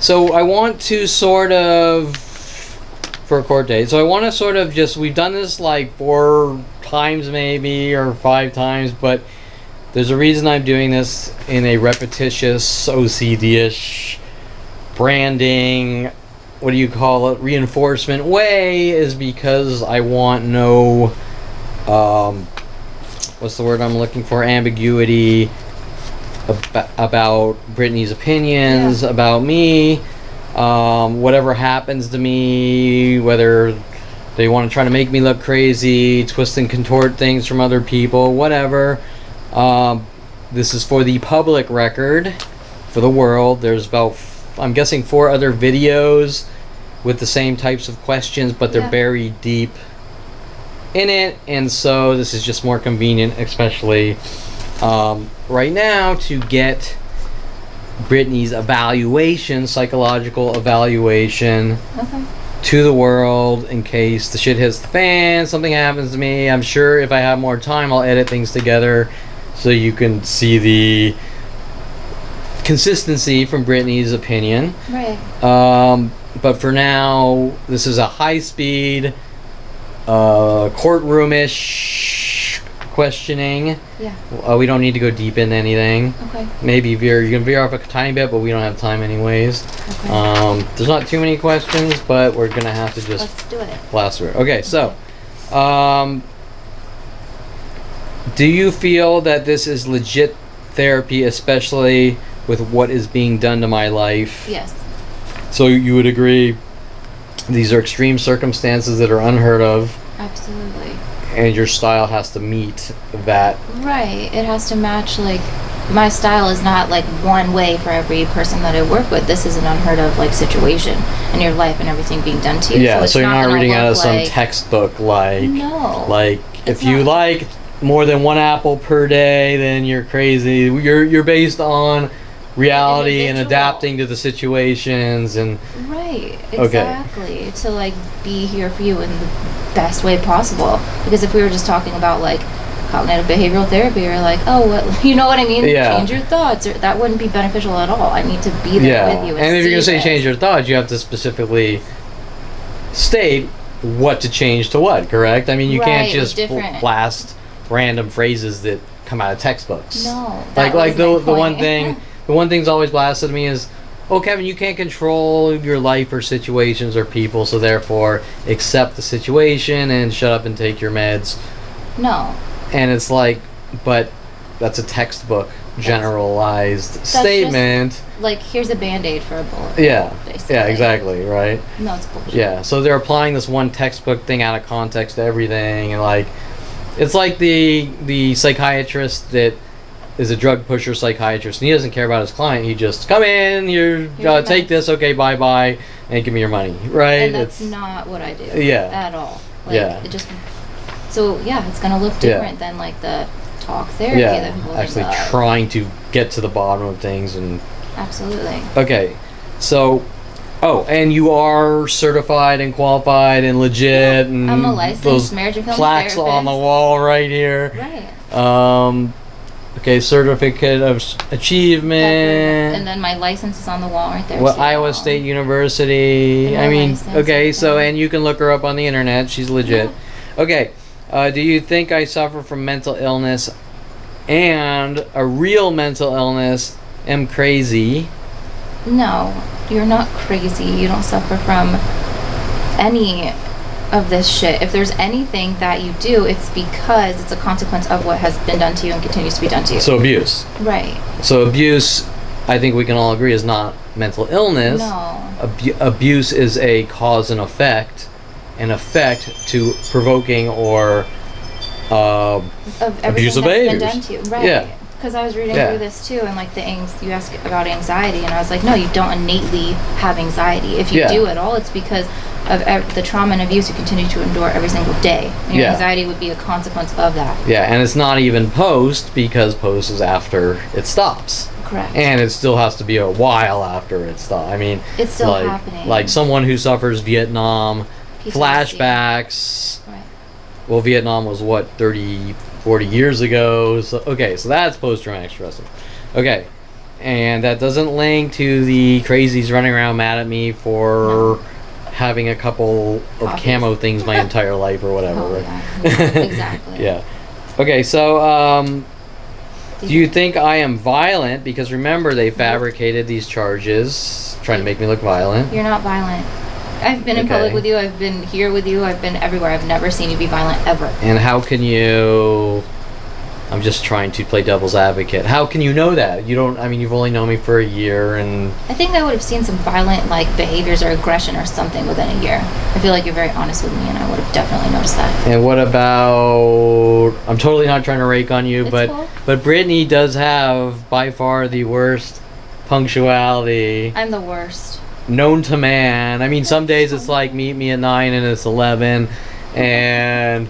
So I want to sort of, for a court date, so I want to sort of just, we've done this like 4 times maybe, or 5 times, but there's a reason I'm doing this in a repetitious, OCD-ish, branding, what do you call it, reinforcement way, is because I want no, what's the word I'm looking for, ambiguity about Brittany's opinions, about me, whatever happens to me, whether they want to try to make me look crazy, twist and contort things from other people, whatever. This is for the public record, for the world. There's about, I'm guessing, 4 other videos with the same types of questions, but they're buried deep in it, and so this is just more convenient, especially right now, to get Brittany's evaluation, psychological evaluation, to the world in case the shit hits the fan, something happens to me. I'm sure if I have more time, I'll edit things together so you can see the consistency from Brittany's opinion. Right. But for now, this is a high-speed, courtroom-ish questioning. Yeah. We don't need to go deep into anything. Okay. Maybe you can veer off a tiny bit, but we don't have time anyways. Okay. There's not too many questions, but we're gonna have to just Let's do it. blast through it. Okay, so, do you feel that this is legit therapy, especially with what is being done to my life? Yes. So you would agree these are extreme circumstances that are unheard of, Absolutely. and your style has to meet that. Right. It has to match, like, my style is not like one way for every person that I work with. This is an unheard of like situation in your life and everything being done to you. Yeah, so you're not reading out of some like, textbook like, no, like it's if you not. like more than 1 apple per day, then you're crazy. You're based on reality and adapting to the situations and right, exactly, to like be here for you in the best way possible. Because if we were just talking about like cognitive behavioral therapy, or like, oh, what, you know what I mean? Yeah. Change your thoughts, or that wouldn't be beneficial at all. I need to be there with you. And if you're gonna say this. change your thoughts, you have to specifically state what to change to what. Correct? I mean, you can't just blast random phrases that come out of textbooks. No, like the one thing. The one thing's always blasted me is, oh, Kevin, you can't control your life or situations or people, so therefore accept the situation and shut up and take your meds. No. And it's like, but that's a textbook generalized statement. Just, like, here's a Band-Aid for a bullet. Yeah. Basically. Yeah, exactly, right? No, it's bullshit. Yeah, so they're applying this one textbook thing out of context to everything, and like, it's like the psychiatrist that is a drug pusher psychiatrist, and he doesn't care about his client. He just, come in, take this, okay, bye, and give me your money, right? And that's not what I do. Yeah. At all. Like, it just, so yeah, it's gonna look different than like the talk therapy that people actually think of. trying to get to the bottom of things. And absolutely. Okay, so, and you are certified and qualified and legit, and I'm a licensed marriage and family plaques therapist. on the wall right here. Right. Okay, certificate of achievement. And then my license is on the wall right there. Iowa State University. I mean, okay, so, and you can look her up on the internet. She's legit. Yeah. Okay, do you think I suffer from mental illness and a real mental illness? Am crazy? No, you're not crazy. You don't suffer from any of this shit. If there's anything that you do, it's because it's a consequence of what has been done to you and continues to be done to you. So abuse. Right. So abuse, I think we can all agree, is not mental illness. No. Abuse is a cause and effect, an effect to provoking or abusive behaviors. Been done to you. Right. Yeah. Because I was reading through this too, and like you asked about anxiety, and I was like, no, you don't innately have anxiety. If you do at all, it's because of the trauma and abuse you continue to endure every single day. And your anxiety would be a consequence of that. Yeah, and it's not even post, because post is after it stops. Correct. And it still has to be a while after it stops. I mean, it's still happening. Like someone who suffers Vietnam flashbacks. Right. Well, Vietnam was what, 30, 40 years ago. So, okay, so that's post-traumatic stress. Okay. And that doesn't link to the crazies running around mad at me for having a couple of camo things my entire life or whatever. Oh, right? yeah. Exactly. Yeah. Okay, so do you think I am violent? Because remember, they fabricated these charges trying to make me look violent. You're not violent. I've been in public with you. I've been here with you. I've been everywhere. I've never seen you be violent ever. And how can you... I'm just trying to play devil's advocate. How can you know that? You don't... I mean, you've only known me for a year and... I think I would have seen some violent, like, behaviors or aggression or something within a year. I feel like you're very honest with me, and I would have definitely noticed that. And what about... I'm totally not trying to rake on you, It's but cool. but Brittany does have, by far, the worst punctuality I'm the worst. known to man. I mean, some days it's like, meet me at 9 and it's 11, and...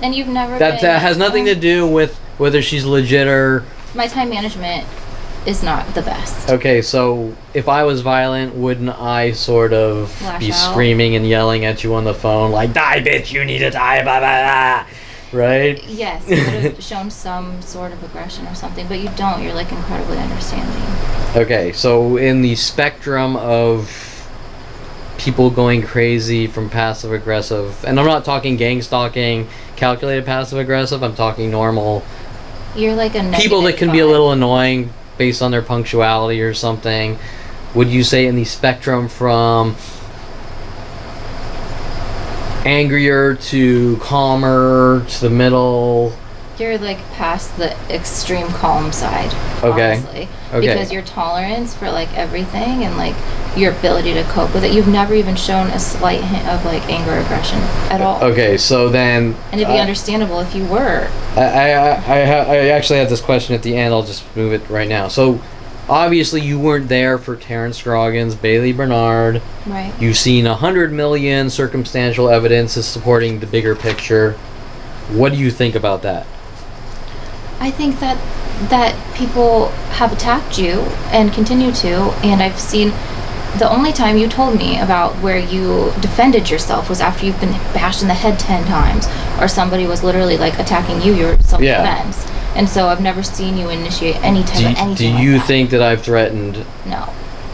And you've never That been, has nothing to do with whether she's legit or... My time management is not the best. Okay, so if I was violent, wouldn't I sort of Lash be out. screaming and yelling at you on the phone, like, die, bitch, you need to die, blah, blah, blah, right? Yes, you would have shown some sort of aggression or something, but you don't. You're, like, incredibly understanding. Okay, so in the spectrum of people going crazy from passive aggressive, and I'm not talking gang stalking, calculated passive aggressive, I'm talking normal You're like a people that can be a -5. little annoying based on their punctuality or something. Would you say in the spectrum from angrier to calmer to the middle? You're like past the extreme calm side. Okay. Honestly. Okay. Because your tolerance for like everything and like your ability to cope with it, you've never even shown a slight hint of like anger or aggression at all. Okay, so then... And it'd be understandable if you were. I actually have this question at the end. I'll just move it right now. So, obviously you weren't there for Terrence Scroggins, Bailey Bernard. Right. You've seen 100 million circumstantial evidences supporting the bigger picture. What do you think about that? I think that people have attacked you and continue to, and I've seen the only time you told me about where you defended yourself was after you've been bashed in the head 10 times, or somebody was literally like attacking you, your self-defense. And so I've never seen you initiate any type of anything. Do like you that. think that I've threatened No.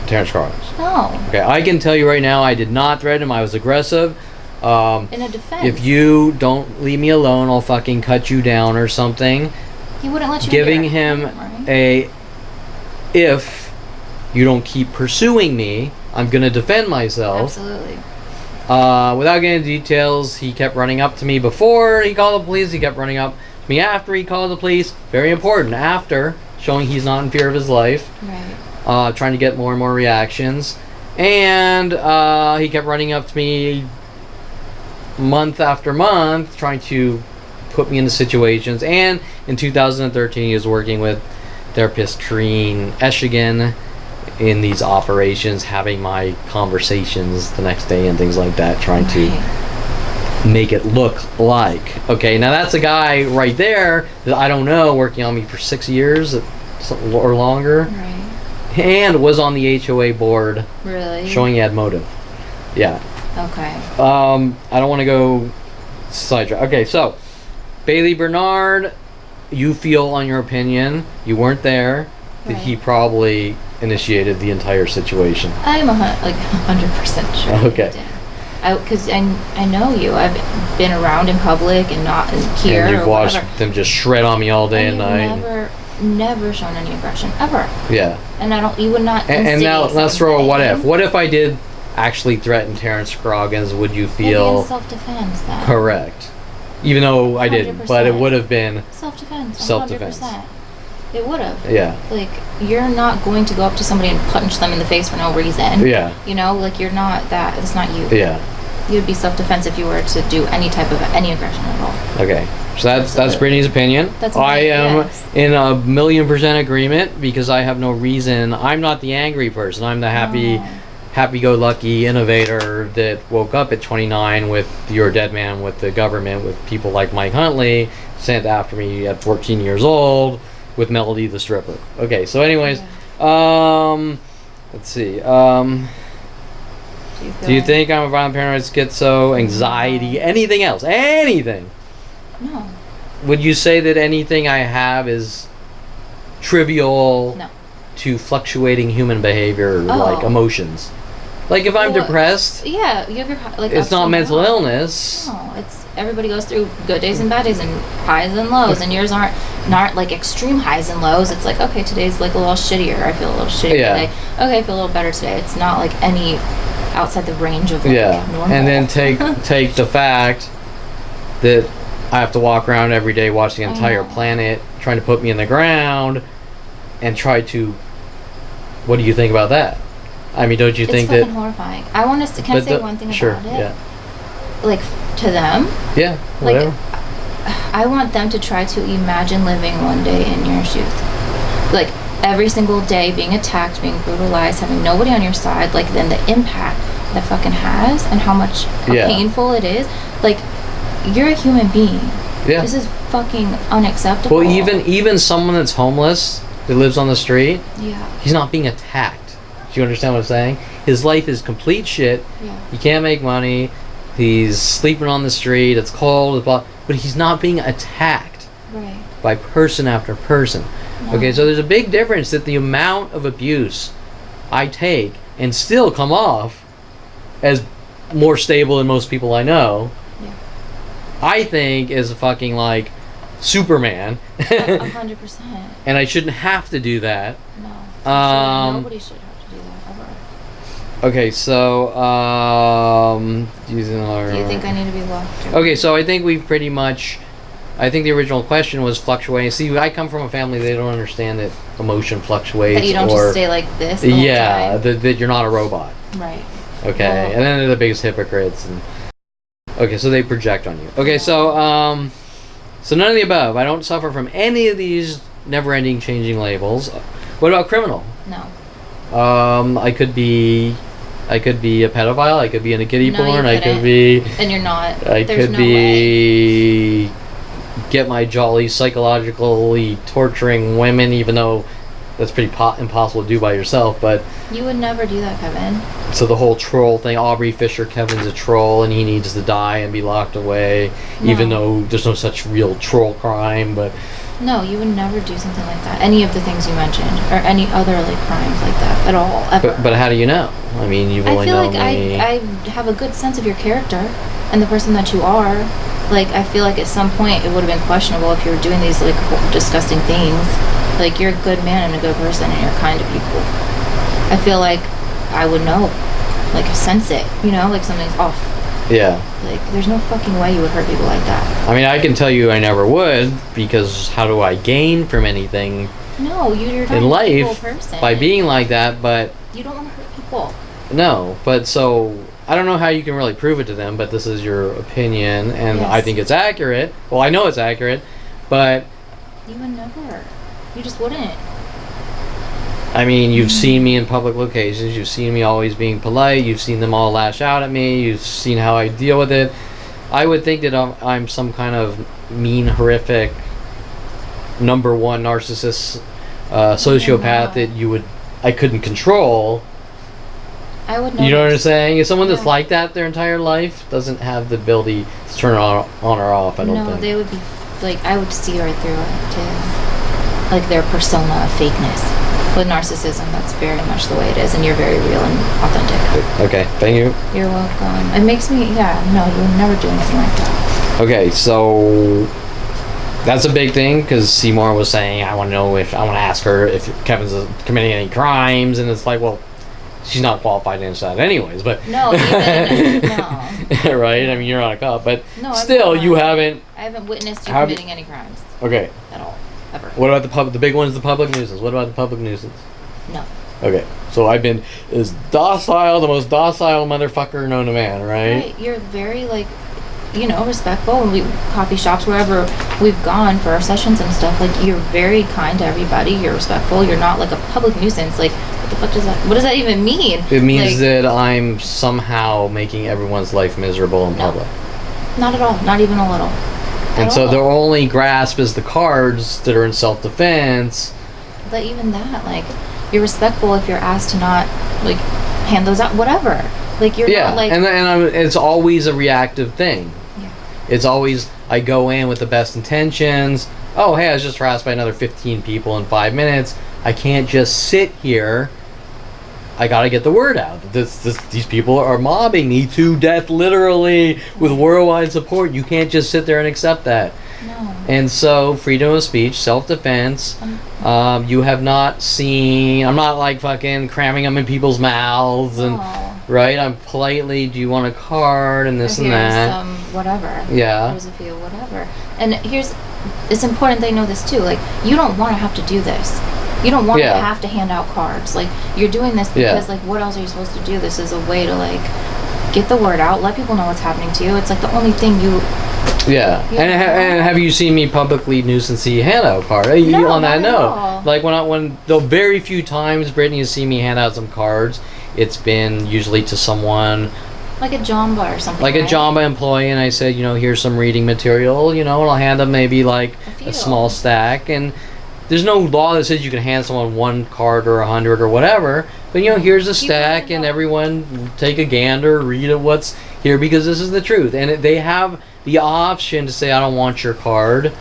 Terrence Scroggins? No. Okay, I can tell you right now, I did not threaten him. I was aggressive. In a defense. If you don't leave me alone, I'll fucking cut you down or something. He wouldn't let you Giving in him here, right? if you don't keep pursuing me, I'm gonna defend myself. Absolutely. Without getting into details, he kept running up to me before he called the police. He kept running up to me after he called the police. Very important. After, showing he's not in fear of his life. Right. Trying to get more and more reactions. And he kept running up to me month after month, trying to put me into situations. And in 2013, he was working with therapist Kareen Eshigan in these operations, having my conversations the next day and things like that, trying to make it look like. Okay, now that's a guy right there that I don't know, working on me for 6 years or longer. Right. And was on the HOA board. Really? Showing he had motive. Yeah. Okay. I don't want to go sidetrack. Okay, so Bailey Bernard, you feel, on your opinion, you weren't there, that he probably initiated the entire situation. I'm 100% sure. Okay. Because I know you. I've been around in public and not here. And you've or watched whatever. them just shred on me all day and night. Never shown any aggression ever. Yeah. And you would not. And now let's throw a what if. something. What if I did actually threaten Terrence Scroggins? Would you Maybe feel in self-defense then. correct? Even though I didn't, but it 100%. would have been Self-defense. self-defense. 100%. It would have. Yeah. Like, you're not going to go up to somebody and punch them in the face for no reason. Yeah. You know, like, you're not that. It's not you. Yeah. You'd be self-defense if you were to do any type of any aggression at all. Okay. So that's Absolutely. Brittany's opinion. That's I am yes. in 1,000,000% agreement, because I have no reason. I'm not the angry person. I'm the happy-go-lucky innovator that woke up at 29 with You're a Dead Man with the government, with people like Mike Huntley sent after me at 14 years old with Melody the stripper. Okay, so anyways, let's see. Do you think I'm a violent, paranoid, schizo, anxiety, anything else? Anything? No. Would you say that anything I have is trivial? No. to fluctuating human behavior, Oh. like emotions. Like if I'm Well, depressed, Yeah, you have your like. it's ups not and mental downs. illness. No, it's everybody goes through good days and bad days and highs and lows, and yours aren't like extreme highs and lows. It's like, okay, today's like a little shittier. I feel a little shittier Yeah. today. Okay, I feel a little better today. It's not like any outside the range of like, Yeah, normal. and then take the fact that I have to walk around every day, watch the entire know. planet, trying to put me in the ground, and try to. What do you think about that? I mean, don't you it's think fucking that? horrifying. I want to. Can I but say the- one thing sure, about it? Yeah, Like to them, yeah, like whatever. I want them to try to imagine living one day in your shoes. Like every single day being attacked, being brutalized, having nobody on your side, like then the impact that fucking has and how Yeah. painful it is. Like you're a human being. Yeah. This is fucking unacceptable. Well, even someone that's homeless that lives on the street, Yeah. he's not being attacked. Do you understand what I'm saying? His life is complete shit. Yeah. He can't make money. He's sleeping on the street. It's cold. It's blah, but he's not being attacked Right. by person after person. No. Okay, so there's a big difference that the amount of abuse I take and still come off as more stable than most people I know, Yeah. I think is a fucking like Superman. 100%. And I shouldn't have to do that. No. Nobody should have to do that ever. Okay, so using our. Do you think I need to be locked? Okay, so I think we've pretty much. I think the original question was fluctuating. See, I come from a family they don't understand that emotion fluctuates. That you don't or, just stay like this. The whole yeah, time? that you're not a robot. Right. Okay, Well- and then they're the biggest hypocrites. And okay, so they project on you. Okay, so none of the above. I don't suffer from any of these never-ending changing labels. What about criminal? No. I could be a pedophile. I could be into kiddie No, you porn. I could couldn't. be. And you're not. I There's could no way. be. Get my jolly psychologically torturing women, even though that's pretty impossible to do by yourself. But You would never do that, Kevin. so the whole troll thing, Aubrey Fisher, Kevin's a troll and he needs to die and be locked away, even No. though there's no such real troll crime. But No, you would never do something like that. Any of the things you mentioned, or any other like crimes like that at all, ever. but how do you know? I mean, you've I only feel known like me. I have a good sense of your character and the person that you are. Like, I feel like at some point it would have been questionable if you were doing these like disgusting things. Like, you're a good man and a good person and you're kind to people. I feel like I would know, like sense it, you know, like something's off. Yeah. Like, there's no fucking way you would hurt people like that. I mean, I can tell you I never would, because how do I gain from anything No, you're not in a life people person. by being like that? But You don't want to hurt people. no, but so I don't know how you can really prove it to them, but this is your opinion, and Yes. I think it's accurate. Well, I know it's accurate, but You would never. You just wouldn't. I mean, you've seen me in public locations, you've seen me always being polite, you've seen them all lash out at me, you've seen how I deal with it. I would think that I'm some kind of mean, horrific, number one narcissist, sociopath that I couldn't control. I would know. You know what I'm saying? If someone that's Yeah. like that their entire life doesn't have the ability to turn it on or off, I don't No, think. they would be like, I would see right through it too. Like their persona of fakeness. With narcissism, that's very much the way it is, and you're very real and authentic. Okay, thank you. You're welcome. It makes me, yeah, no, you would never do anything like that. Okay, so that's a big thing because Seymour was saying, I want to ask her if Kevin's committing any crimes, and it's like, well, she's not qualified to answer that anyways, but. No, even, no. Right? I mean, you're not a cop, but No, I'm still, not. you haven't. I haven't witnessed you Have- committing any crimes Okay, at all, ever. what about the big one is the public nuisance. What about the public nuisance? No. Okay, so I've been the most docile motherfucker known to man, right? Right, you're very like, you know, respectful. When we coffee shops, wherever we've gone for our sessions and stuff, like you're very kind to everybody. You're respectful. You're not like a public nuisance. Like, what the fuck does that? What does that even mean? It means like, that I'm somehow making everyone's life miserable in No. public. Not at all. Not even a little. And At so all. their only grasp is the cards that are in self-defense. But even that, like, you're respectful if you're asked to not like hand those out. Whatever. Like you're Yeah, not like. it's always a reactive thing. Yeah. It's always, I go in with the best intentions, oh, hey, I was just harassed by another 15 people in 5 minutes. I can't just sit here. I gotta get the word out. These people are mobbing me to death, literally, with worldwide support. You can't just sit there and accept that. No. And so, freedom of speech, self-defense. You have not seen. I'm not like fucking cramming them in people's mouths and right. I'm politely. Do you want a card and this and that? Some whatever. Yeah. Here's a few whatever. And it's important they know this too. Like, you don't want to have to do this. You don't want to have to hand out cards. Like, you're doing this because like, what else are you supposed to do? This is a way to like get the word out, let people know what's happening to you. It's like the only thing you. Yeah, and have you seen me publicly nuisance hand out card? No, on that not at note, all. like when the very few times Brittany has seen me hand out some cards, it's been usually to someone like a Jamba or something. Like a Jamba employee, and I said, here's some reading material, and I'll hand them maybe like a small stack, and there's no law that says you can hand someone one card or 100 or whatever, but here's a stack, and everyone take a gander, read it, what's here, because this is the truth, and they have the option to say, I don't want your card.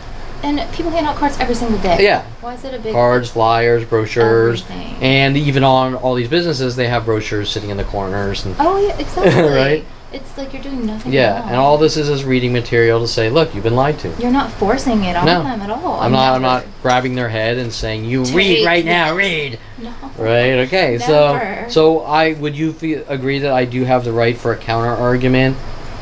And people hand out cards every single day. Yeah. Why is it a big... Cards, flyers, brochures. Everything. And even on all these businesses, they have brochures sitting in the corners. And oh, yeah, exactly. Right? It's like you're doing nothing Yeah, wrong. and all this is reading material to say, look, you've been lied to. You're not forcing it on them at all. I'm not grabbing their head and saying, you read right now, read. No. Right, okay. Never. So would you agree that I do have the right for a counter argument,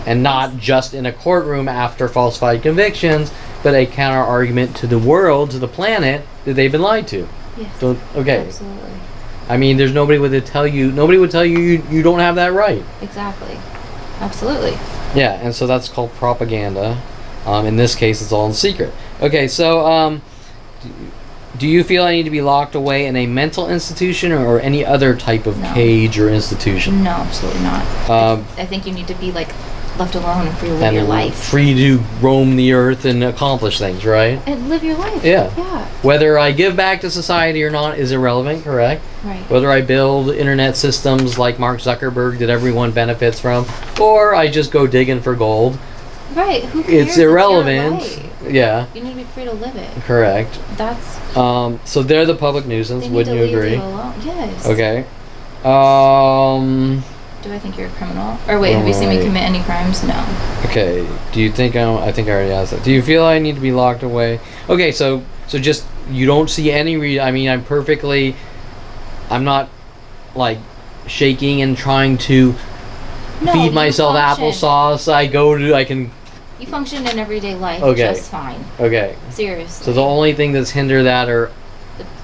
and not just in a courtroom after falsified convictions, but a counter argument to the world, to the planet, that they've been lied to? Yes. Okay. Absolutely. I mean, there's nobody would tell you you don't have that right. Exactly. Absolutely. Yeah, and so that's called propaganda. In this case, it's all in secret. Okay, so do you feel I need to be locked away in a mental institution or any other type of cage or institution? No, absolutely not. I think you need to be like left alone and free to live your life. Free to roam the earth and accomplish things, right? And live your life. Yeah. Yeah. Whether I give back to society or not is irrelevant, correct? Right. Whether I build internet systems like Mark Zuckerberg that everyone benefits from, or I just go digging for gold. Right. Who cares? It's irrelevant. It's your life. Yeah. You need to be free to live it. Correct. That's. So they're the public nuisance. Wouldn't you agree? Yes. Okay. Do I think you're a criminal? Or wait, have you seen me commit any crimes? No. Okay. Do you think I think I already asked that. Do you feel I need to be locked away? Okay, so just you don't see any I mean, I'm not like shaking and trying to feed myself applesauce. You function in everyday life just fine. Okay. Seriously. So the only thing that's hinder that are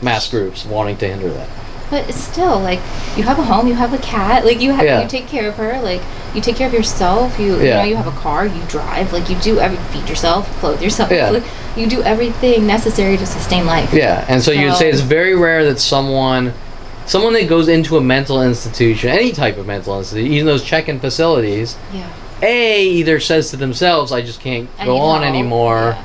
mass groups wanting to hinder that. But it's still, like, you have a home, you have a cat, like, you take care of her, like, you take care of yourself, you have a car, you drive, like, you do feed yourself, clothe yourself, like, you do everything necessary to sustain life. Yeah, and so you'd say it's very rare that someone that goes into a mental institution, any type of mental institution, even those check-in facilities, either says to themselves, I just can't go on anymore,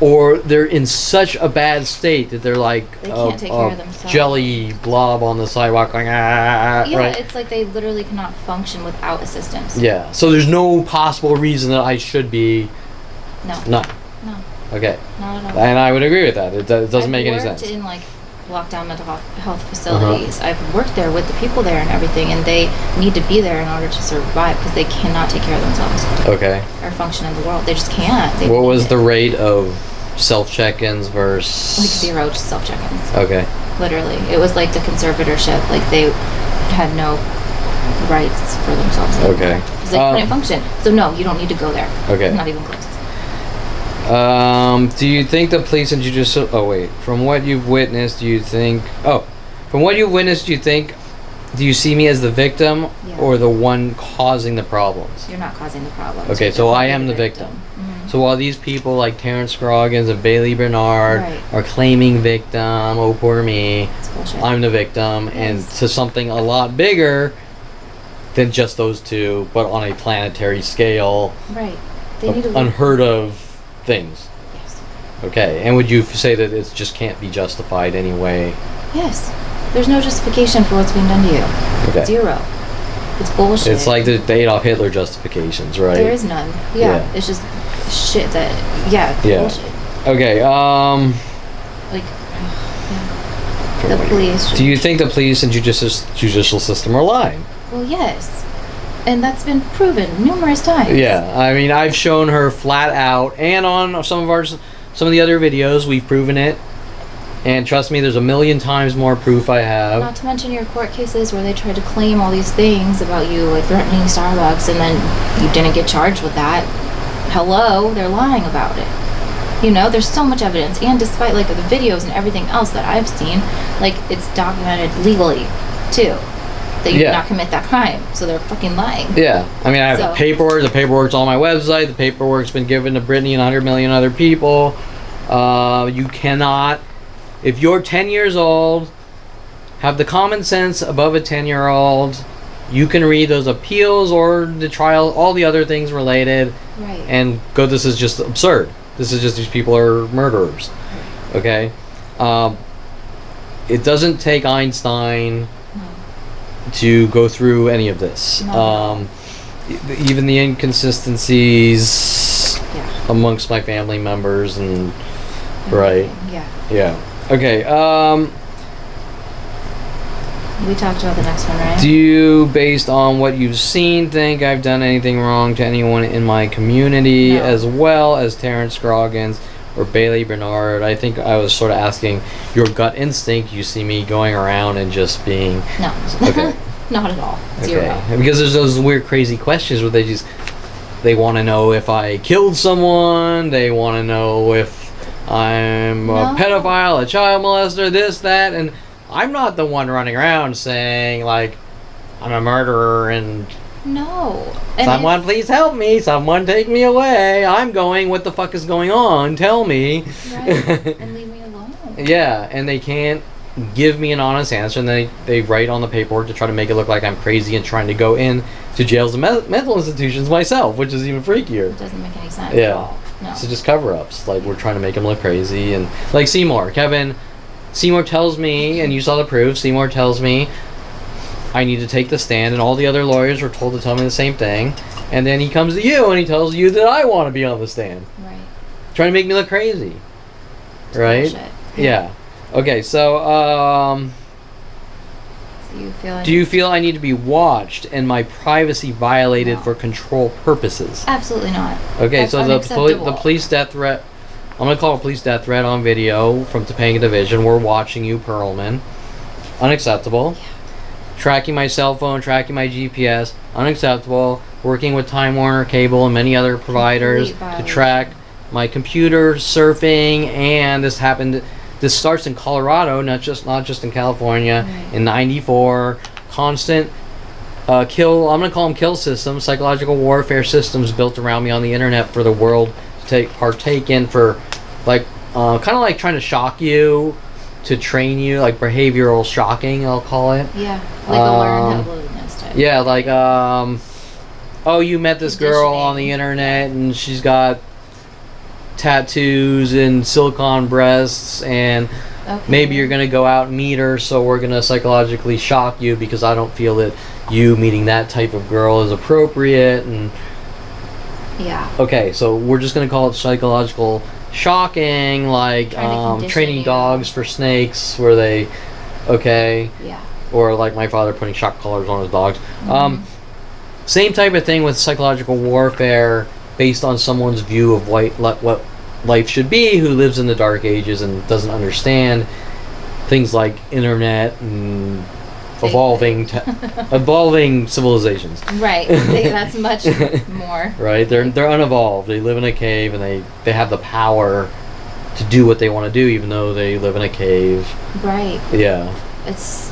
or they're in such a bad state that they're like they can't take care of themselves. Jelly blob on the sidewalk going right? It's like they literally cannot function without assistance. Yeah, so there's no possible reason that I should be none. Okay. Not at all. And I would agree with that. It doesn't make any sense. I've worked in like lockdown mental health facilities. I've worked there with the people there and everything, and they need to be there in order to survive because they cannot take care of themselves. Okay. Or function in the world. They just can't. What was the rate of self-check-ins versus... Like 0 self-check-ins. Okay. Literally. It was like the conservatorship. Like they had no rights for themselves. Okay. Because they couldn't function. So no, you don't need to go there. Okay. Not even close. Do you think the police and judicial... From what you've witnessed, do you think... Do you see me as the victim or the one causing the problems? You're not causing the problems. Okay, so I am the victim. Mm-hmm. So while these people like Terrence Scroggins and Bailey Bernard are claiming victim, oh poor me, I'm the victim, and to something a lot bigger than just those two, but on a planetary scale. Right. They need to unheard of things. Yes. Okay, and would you say that it just can't be justified anyway? Yes. There's no justification for what's being done to you. Okay. 0. It's bullshit. It's like the Adolf Hitler justifications, right? There is none. Yeah. It's just shit that, bullshit. Okay. Like, yeah. The police. Do you think the police and judicial system are lying? Well, yes. And that's been proven numerous times. Yeah, I mean, I've shown her flat out, and on some of the other videos, we've proven it. And trust me, there's a million times more proof I have. Not to mention your court cases where they tried to claim all these things about you, like threatening Starbucks, and then you didn't get charged with that. Hello, they're lying about it. You know, there's so much evidence, and despite like the videos and everything else that I've seen, like it's documented legally too that you did not commit that crime, so they're fucking lying. Yeah, I mean, I have the paperwork. The paperwork's on my website. The paperwork's been given to Brittany and 100 million other people. You cannot, if you're 10 years old, have the common sense above a 10-year-old. You can read those appeals or the trial, all the other things related, right, and go, this is just absurd. This is just, these people are murderers. Right. Okay? It doesn't take Einstein to go through any of this. Even the inconsistencies amongst my family members and right. Yeah. Okay. We talked about the next one, right? Do you, based on what you've seen, think I've done anything wrong to anyone in my community, as well as Terrence Scroggins or Bailey Bernard? I think I was sort of asking your gut instinct. You see me going around and just being... No. Okay. Not at all. Zero. Okay. Because there's those weird, crazy questions where they want to know if I killed someone. They want to know if I'm a pedophile, a child molester, this, that, and I'm not the one running around saying, like, I'm a murderer and... No. Someone please help me. Someone take me away. I'm going, what the fuck is going on? Tell me. Right. And leave me alone. Yeah, and they can't give me an honest answer, and they write on the paperwork to try to make it look like I'm crazy and trying to go in to jails and mental institutions myself, which is even freakier. It doesn't make any sense at all. No. So just cover-ups. Like, we're trying to make him look crazy. And like Seymour tells me, and you saw the proof, Seymour tells me I need to take the stand, and all the other lawyers were told to tell me the same thing, and then he comes to you and he tells you that I want to be on the stand. Right. Trying to make me look crazy. It's right? bullshit. Yeah. Okay, so do you feel I need to be watched and my privacy violated for control purposes? Absolutely not. Okay, That's so the police death threat, I'm going to call a police death threat on video from Topanga Division. We're watching you, Perlman. Unacceptable. Yeah. Tracking my cell phone, tracking my GPS. Unacceptable. Working with Time Warner Cable and many other providers to track my computer, surfing, and this starts in Colorado, not just in California. Right. In '94, constant I'm going to call them kill systems, psychological warfare systems built around me on the internet for the world to partake in, for like kind of like trying to shock you, to train you, like behavioral shocking, I'll call it. Yeah, like a learned helplessness type. Yeah, like oh, you met this girl on the internet and she's got tattoos and silicone breasts, and maybe you're going to go out and meet her, so we're going to psychologically shock you because I don't feel that you meeting that type of girl is appropriate. And okay, so we're just going to call it psychological shocking, like training dogs for snakes, where they or like my father putting shock collars on his dogs. Same type of thing with psychological warfare based on someone's view of what life should be, who lives in the dark ages and doesn't understand things like internet and evolving civilizations. Right. That's much more. Right. They're unevolved. They live in a cave, and they have the power to do what they want to do, even though they live in a cave. Right. Yeah. It's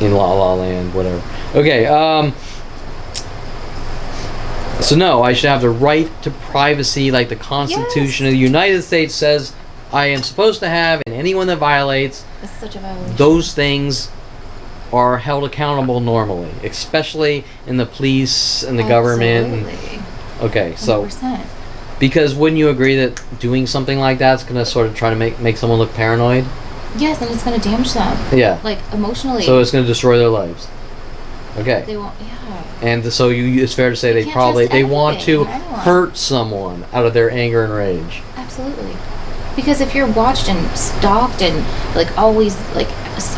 in La La Land, whatever. Okay. So no, I should have the right to privacy, like the Constitution of the United States says I am supposed to have, and anyone that violates those things are held accountable normally, especially in the police and the government. Okay, so 100%. Because wouldn't you agree that doing something like that's going to sort of try to make someone look paranoid? Yes, and it's going to damage them. Yeah. Like emotionally. So it's going to destroy their lives. Okay. They won't. Yeah. And so it's fair to say they want to hurt someone out of their anger and rage. Absolutely. Because if you're watched and stalked and like always like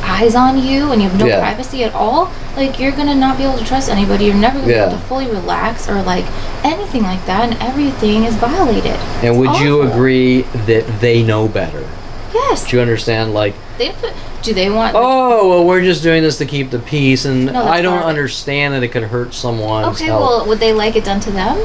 eyes on you and you have no privacy at all, like you're gonna not be able to trust anybody. You're never gonna be able to fully relax or like anything like that, and everything is violated. And would you agree that they know better? Yes. Do you understand? Like, do they want? Like, oh, well, we're just doing this to keep the peace, and no, I don't garbage. Understand that it could hurt someone. Okay, well, would they like it done to them?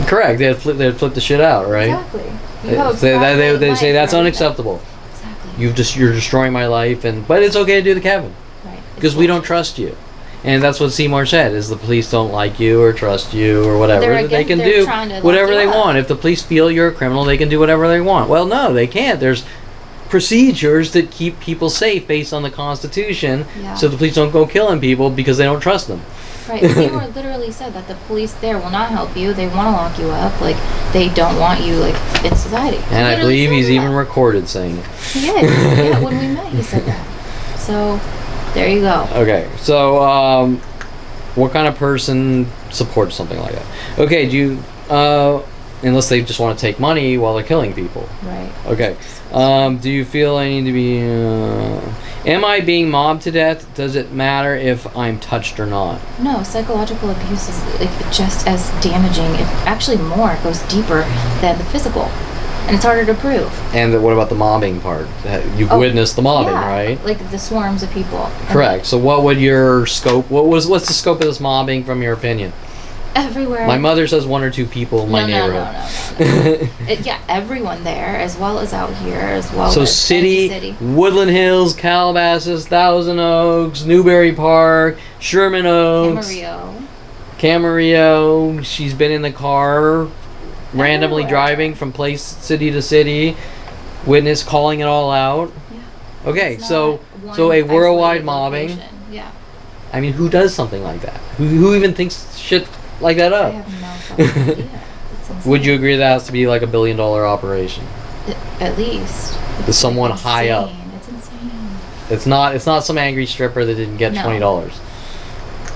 Correct. They'd flip the shit out, right? Exactly. They say that's unacceptable. Exactly. You're destroying my life, but it's okay to do to Kevin. Right. Because we don't trust you. And that's what Seymour said, is the police don't like you or trust you or whatever. They can do whatever they want. If the police feel you're a criminal, they can do whatever they want. Well, no, they can't. There's procedures that keep people safe based on the Constitution, so the police don't go killing people because they don't trust them. Right. Seymour literally said that the police there will not help you. They want to lock you up. Like, they don't want you, like, in society. And I believe he's even recorded saying it. He is. Yeah, when we met, he said that. So, there you go. Okay. So, what kind of person supports something like that? Okay, do you... unless they just want to take money while they're killing people. Right. Okay. Do you feel I need to be... am I being mobbed to death? Does it matter if I'm touched or not? No, psychological abuse is like just as damaging, if actually more, it goes deeper than the physical. And it's harder to prove. And what about the mobbing part? You've witnessed the mobbing, right? Like the swarms of people. Correct. So what would your scope... What's the scope of this mobbing from your opinion? Everywhere. My mother says 1 or 2 people in my neighborhood. No. Yeah, everyone there, as well as out here, as well so as city, Woodland Hills, Calabasas, Thousand Oaks, Newberry Park, Sherman Oaks, Camarillo. She's been in the car, randomly driving from city to city, witness calling it all out. Yeah. Okay, so a worldwide mobbing. Yeah. I mean, who does something like that? Who even thinks shit like that up? I have no fucking idea. Would you agree that has to be like $1 billion operation? At least. With someone high up. It's insane. It's not some angry stripper that didn't get $20.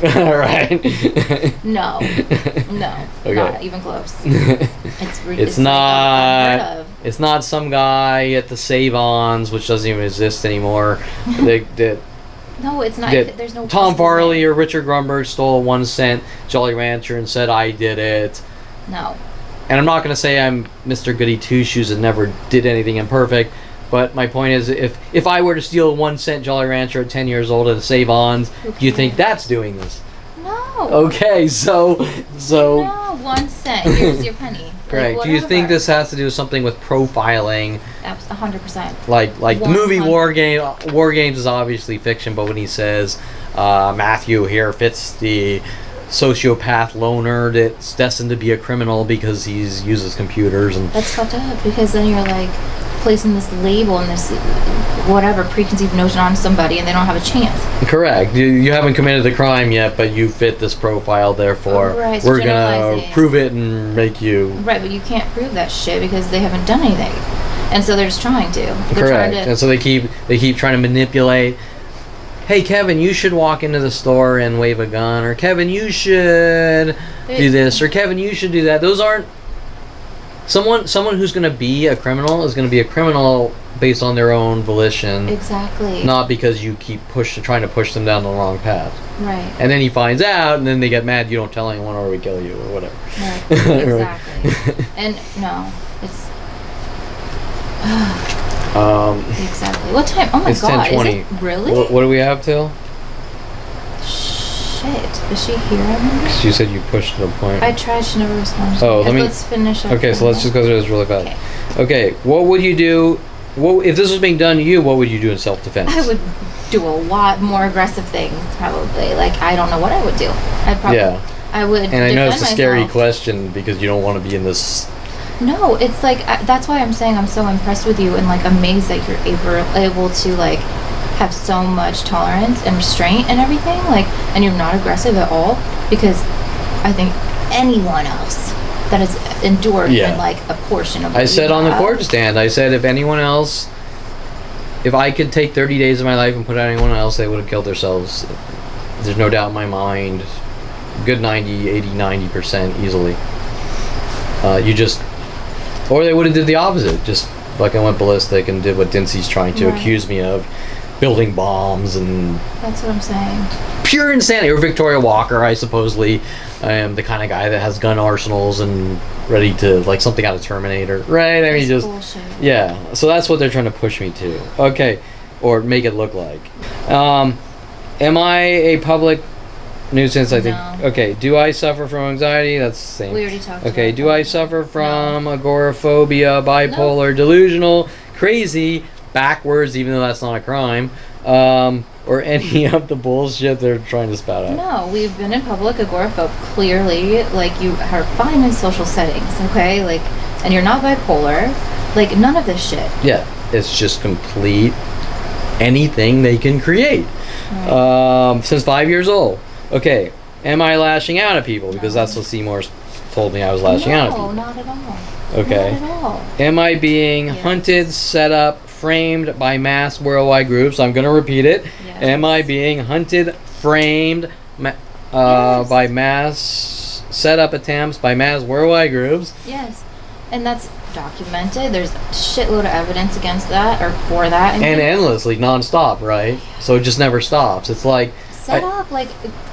Right? No. Okay. Not even close. It's not some guy at the Save-Ons, which doesn't even exist anymore. No, it's not. There's no. Tom Farley or Richard Grunberg stole a 1-cent Jolly Rancher and said, I did it. No. And I'm not going to say I'm Mr. Goody Two-Shoes and never did anything imperfect, but my point is, if I were to steal a 1-cent Jolly Rancher at 10 years old at a Save-Ons, do you think that's doing this? No. Okay, so... No, 1 cent. Here's your penny. Correct. Do you think this has to do with something with profiling? 100%. Like the movie War Games is obviously fiction, but when he says Matthew here fits the sociopath loner that's destined to be a criminal because he uses computers and... That's fucked up, because then you're like placing this label and this whatever preconceived notion on somebody and they don't have a chance. Correct. You haven't committed the crime yet, but you fit this profile, therefore we're gonna prove it and make you... Right, but you can't prove that shit because they haven't done anything. And so they're just trying to. Correct. And so they keep trying to manipulate. Hey, Kevin, you should walk into the store and wave a gun, or Kevin, you should do this, or Kevin, you should do that. Those aren't... Someone who's going to be a criminal is going to be a criminal based on their own volition. Exactly. Not because you keep trying to push them down the wrong path. Right. And then he finds out, and then they get mad, you don't tell anyone or we kill you, or whatever. Right. Exactly. And, no, it's... exactly. What time? Oh my god, 10:20. Is it really? What do we have till? Shit. Is she here? I wonder? She said you pushed to the point. I tried, she never responded. Oh, let's finish up. Okay, so let's just go through this really fast. Okay, what would you do? If this was being done to you, what would you do in self-defense? I would do a lot more aggressive things, probably. Like, I don't know what I would do. I would. And I know it's a scary question because you don't want to be in this... No, it's like, that's why I'm saying I'm so impressed with you and like amazed that you're able to like have so much tolerance and restraint and everything, like, and you're not aggressive at all, because I think anyone else that has endured even like a portion of what I said on the court stand, I said if I could take 30 days of my life and put out anyone else, they would have killed themselves. There's no doubt in my mind. Good 90% easily. Or they would have did the opposite. Just fucking went ballistic and did what Dincy's trying to accuse me of, building bombs and. That's what I'm saying. Pure insanity. Or Victoria Walker, I supposedly am the kind of guy that has gun arsenals and ready to, like, something out of Terminator, right? I mean, just bullshit. Yeah. So that's what they're trying to push me to. Okay, or make it look like. Am I a public nuisance? I think. No. Okay. Do I suffer from anxiety? That's the same. We already talked about Okay. Do I suffer from agoraphobia, bipolar, No. delusional, crazy, backwards, even though that's not a crime, or any of the bullshit they're trying to spout out? No, we've been in public agoraphobe. Clearly, like, you are fine in social settings, okay? Like, and you're not bipolar. Like, none of this shit. Yeah. It's just complete anything they can create. Right. Since 5 years old. Okay. Am I lashing out at people? Because that's what Seymour's told me I was lashing out at people. No, not at all. Okay. Not at all. Am I being hunted, set up, framed by mass worldwide groups? I'm going to repeat it. Yes. Am I being hunted, framed by mass set up attempts by mass worldwide groups? Yes. And that's documented. There's a shitload of evidence against that or for that. And endlessly, nonstop, right? So it just never stops. It's like set up, like,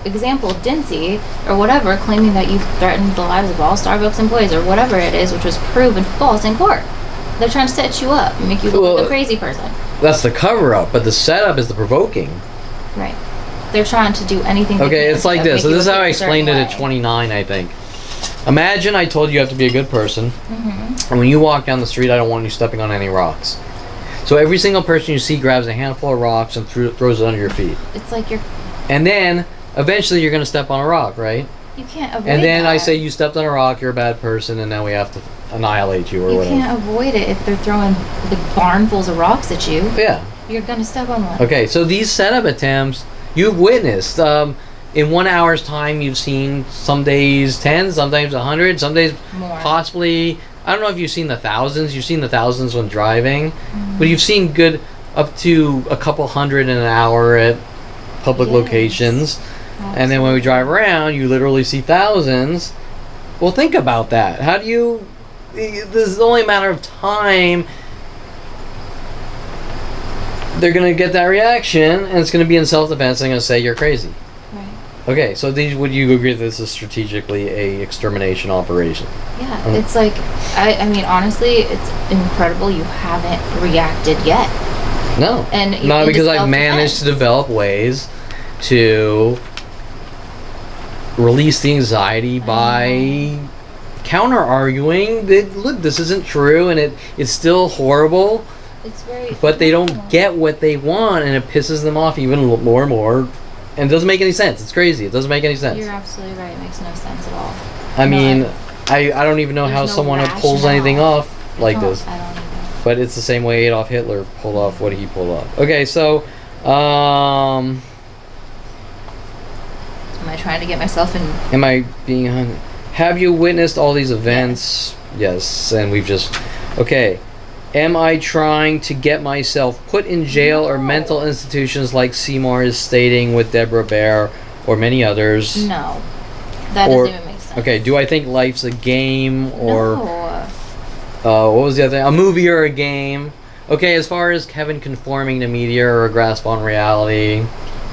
example, Dincy or whatever, claiming that you threatened the lives of all Starbucks employees or whatever it is, which was proven false in court. They're trying to set you up and make you look like a crazy person. That's the cover-up, but the setup is the provoking. Right. They're trying to do anything. Okay, it's like this. So this is how I explained it at at 29, I think. Imagine I told you have to be a good person, and when you walk down the street, I don't want you stepping on any rocks. So every single person you see grabs a handful of rocks and throws it under your feet. It's like you're... And then, eventually, you're going to step on a rock, right? You can't avoid And then that. I say you stepped on a rock, you're a bad person, and now we have to annihilate you or You whatever. can't avoid it if they're throwing the barnfuls of rocks at you. Yeah. You're going to step on one. Okay, so these setup attempts, you've witnessed. In 1 hour's time, you've seen some days 10, sometimes 100, some days More. possibly... I don't know if you've seen the thousands. You've seen the thousands when driving. But you've seen good up to a couple hundred in an hour at public locations. And then when we drive around, you literally see thousands. Well, think about that. How do you... This is only a matter of time. They're going to get that reaction, and it's going to be in self-defense. They're going to say you're crazy. Right. Okay, so would you agree that this is strategically a extermination operation? Yeah, it's like, I mean, honestly, it's incredible you haven't reacted yet. No. And not because I've self-defense. managed to develop ways to release the anxiety by counter-arguing that, look, this isn't true, and it's still horrible, It's very... but they don't get what they want, and it pisses them off even more and more, and it doesn't make any sense. It's crazy. It doesn't make any sense. You're absolutely right. It makes no sense at all. I mean, I don't even know There's how no someone pulls rationale. anything off like this. I don't either. But it's the same way Adolf Hitler pulled off what he pulled off. Okay, so, Am I trying to get myself in... am I being... Have you witnessed all these events? Yes, and we've just... Okay. Am I trying to get myself put in jail or mental institutions like Seymour is stating with Deborah Bear or many others? No. That doesn't even make sense. Okay, do I think life's a game or... No. what was the other thing? A movie or a game? Okay, as far as Kevin conforming to media or a grasp on reality...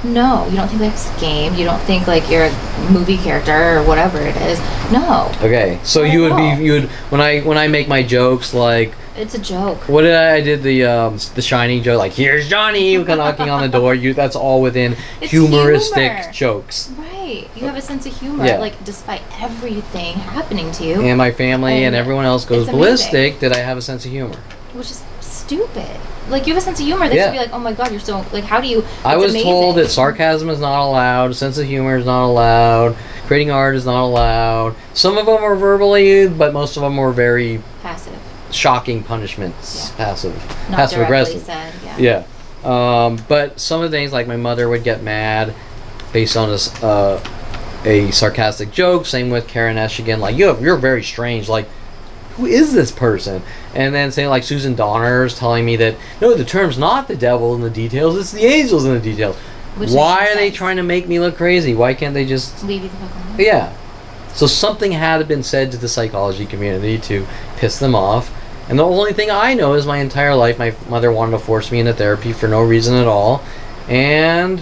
No, you don't think life's a game. You don't think like you're a movie character or whatever it is. No. Okay, so Not you at would all. be you would when I make my jokes like It's a joke. what did I did the Shining joke like here's Johnny knocking on the door. That's all within It's humoristic humor. jokes. Right. You have a sense of humor. Yeah. Like despite everything happening to you. And my family and And everyone else goes it's ballistic that I have a sense of humor. Which is stupid. Like you have a sense of humor. They Yeah. should be like, oh my god, you're so like how do you I it's was amazing. told that sarcasm is not allowed, sense of humor is not allowed, creating art is not allowed. Some of them are verbally, but most of them were very passive. shocking punishments. Yeah. Passive. Not Passive directly aggressive. said, yeah. Yeah. But some of the things, like my mother would get mad based on a sarcastic joke. Same with Karen Eshigan. Like, you're very strange. Like, who is this person? And then saying, like, Susan Donner's telling me that, no, the term's not the devil in the details. It's the angels in the details. Which Why makes are they sense. trying to make me look crazy? Why can't they just... Leave you the fuck alone. Yeah. So something had been said to the psychology community to piss them off. And the only thing I know is my entire life my mother wanted to force me into therapy for no reason at all. And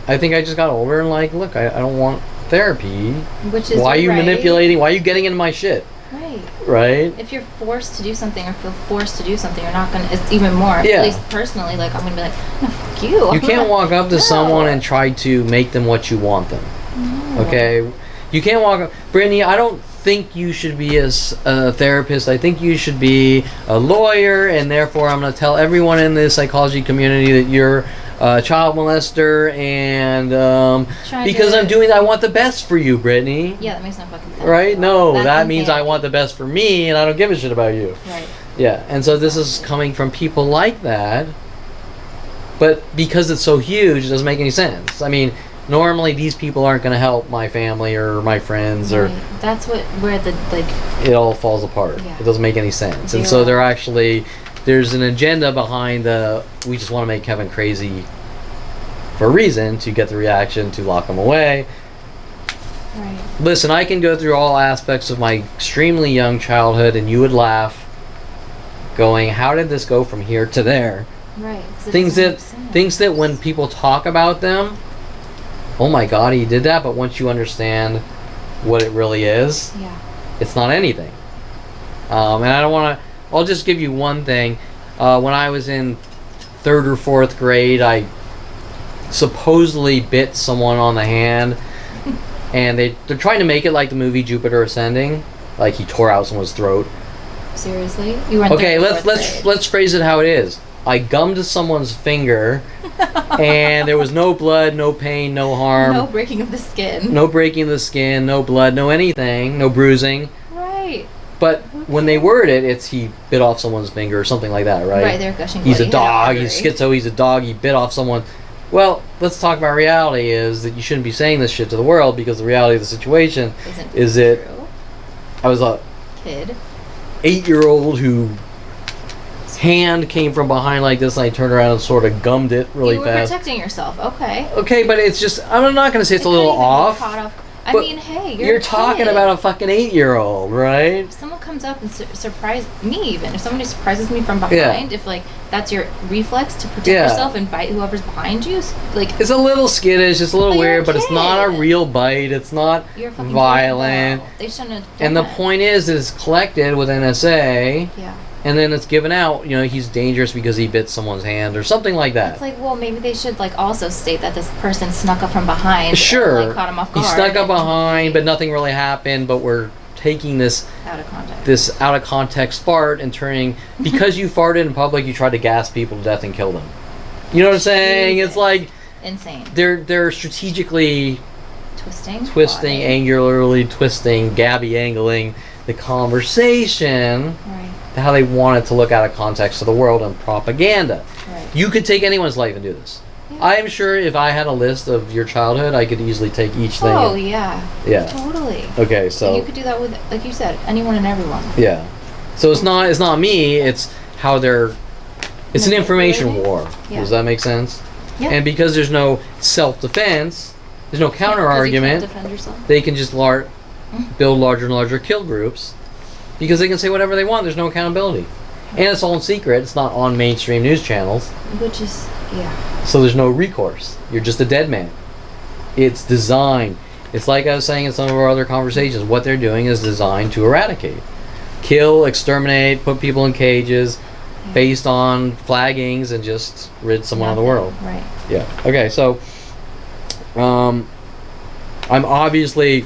I think I just got older and like, look, I don't want therapy. Which is why are you manipulating? Why are you getting into my shit? Right. Right? If you're forced to do something or feel forced to do something, you're not going to, it's even more, at least personally, like, I'm going to be like, no, fuck you. You can't walk up to someone and try to make them what you want them. No. Okay? You can't walk up. Brittany, I don't think you should be a therapist. I think you should be a lawyer, and therefore I'm going to tell everyone in the psychology community that you're a child molester, and because I'm doing that, I want the best for you, Brittany. Yeah, that makes no fucking sense. Right? No, that insanity. means I want the best for me, and I don't give a shit about you. Right. Yeah, and so this is coming from people like that, but because it's so huge, it doesn't make any sense. I mean, normally these people aren't going to help my family or my friends, or that's where the it all falls apart. Yeah. It doesn't make any sense. And so they're actually, there's an agenda behind we just want to make Kevin crazy for a reason, to get the reaction, to lock him away. Right. Listen, I can go through all aspects of my extremely young childhood and you would laugh going, how did this go from here to there? Right. Things that when people talk about them, oh my god, he did that, but once you understand what it really is, it's not anything. And I don't want to, I'll just give you one thing. When I was in 3rd or 4th grade, I supposedly bit someone on the hand, and they're trying to make it like the movie Jupiter Ascending, like he tore out someone's throat. Seriously? You were in okay, let's phrase it how it is. I gummed someone's finger, and there was no blood, no pain, no harm. No breaking of the skin. No breaking of the skin, no blood, no anything, no bruising. Right. But when they word it, it's he bit off someone's finger or something like that, right? Right, they're gushing blood. He's a dog, he's schizo, he's a dog, he bit off someone. Well, let's talk about reality is that you shouldn't be saying this shit to the world, because the reality of the situation is that I was a kid, 8-year-old who hand came from behind like this, and I turned around and sort of gummed it really fast. You were protecting yourself, okay. Okay, but it's just, I'm not going to say it's a little off. I mean, hey, you're talking about a fucking 8-year-old, right? If someone comes up and surprise me, even if somebody surprises me from behind, if like that's your reflex to protect yourself and bite whoever's behind you, like it's a little skittish, it's a little weird, but it's not a real bite. It's not violent. They shouldn't have done the point is that it's collected with NSA. Yeah. And then it's given out, you know, he's dangerous because he bit someone's hand or something like that. It's like, well, maybe they should like also state that this person snuck up from behind. Sure. And, like, caught him off guard. He snuck up behind, but nothing really happened. But we're taking this out of context fart and turning, because you farted in public, you tried to gas people to death and kill them. You know what I'm saying? It's like insane. They're strategically twisting, angularly twisting, gabby angling the conversation. Right. How they want it to look out of context to the world and propaganda. Right. You could take anyone's life and do this. Yeah. I am sure if I had a list of your childhood, I could easily take each thing. Oh, yeah. Yeah. Totally. Okay, so... And you could do that with, like you said, anyone and everyone. Yeah. So it's not me, it's how they're... It's an information war. Yeah. Does that make sense? Yeah. And because there's no self-defense, there's no counter-argument, you can't defend yourself. They can just build larger and larger kill groups. Because they can say whatever they want. There's no accountability. And it's all in secret. It's not on mainstream news channels. Which is, yeah. So there's no recourse. You're just a dead man. It's designed. It's like I was saying in some of our other conversations. What they're doing is designed to eradicate. Kill, exterminate, put people in cages based on flaggings and just rid someone of the world. Right. Yeah. Okay, so I'm obviously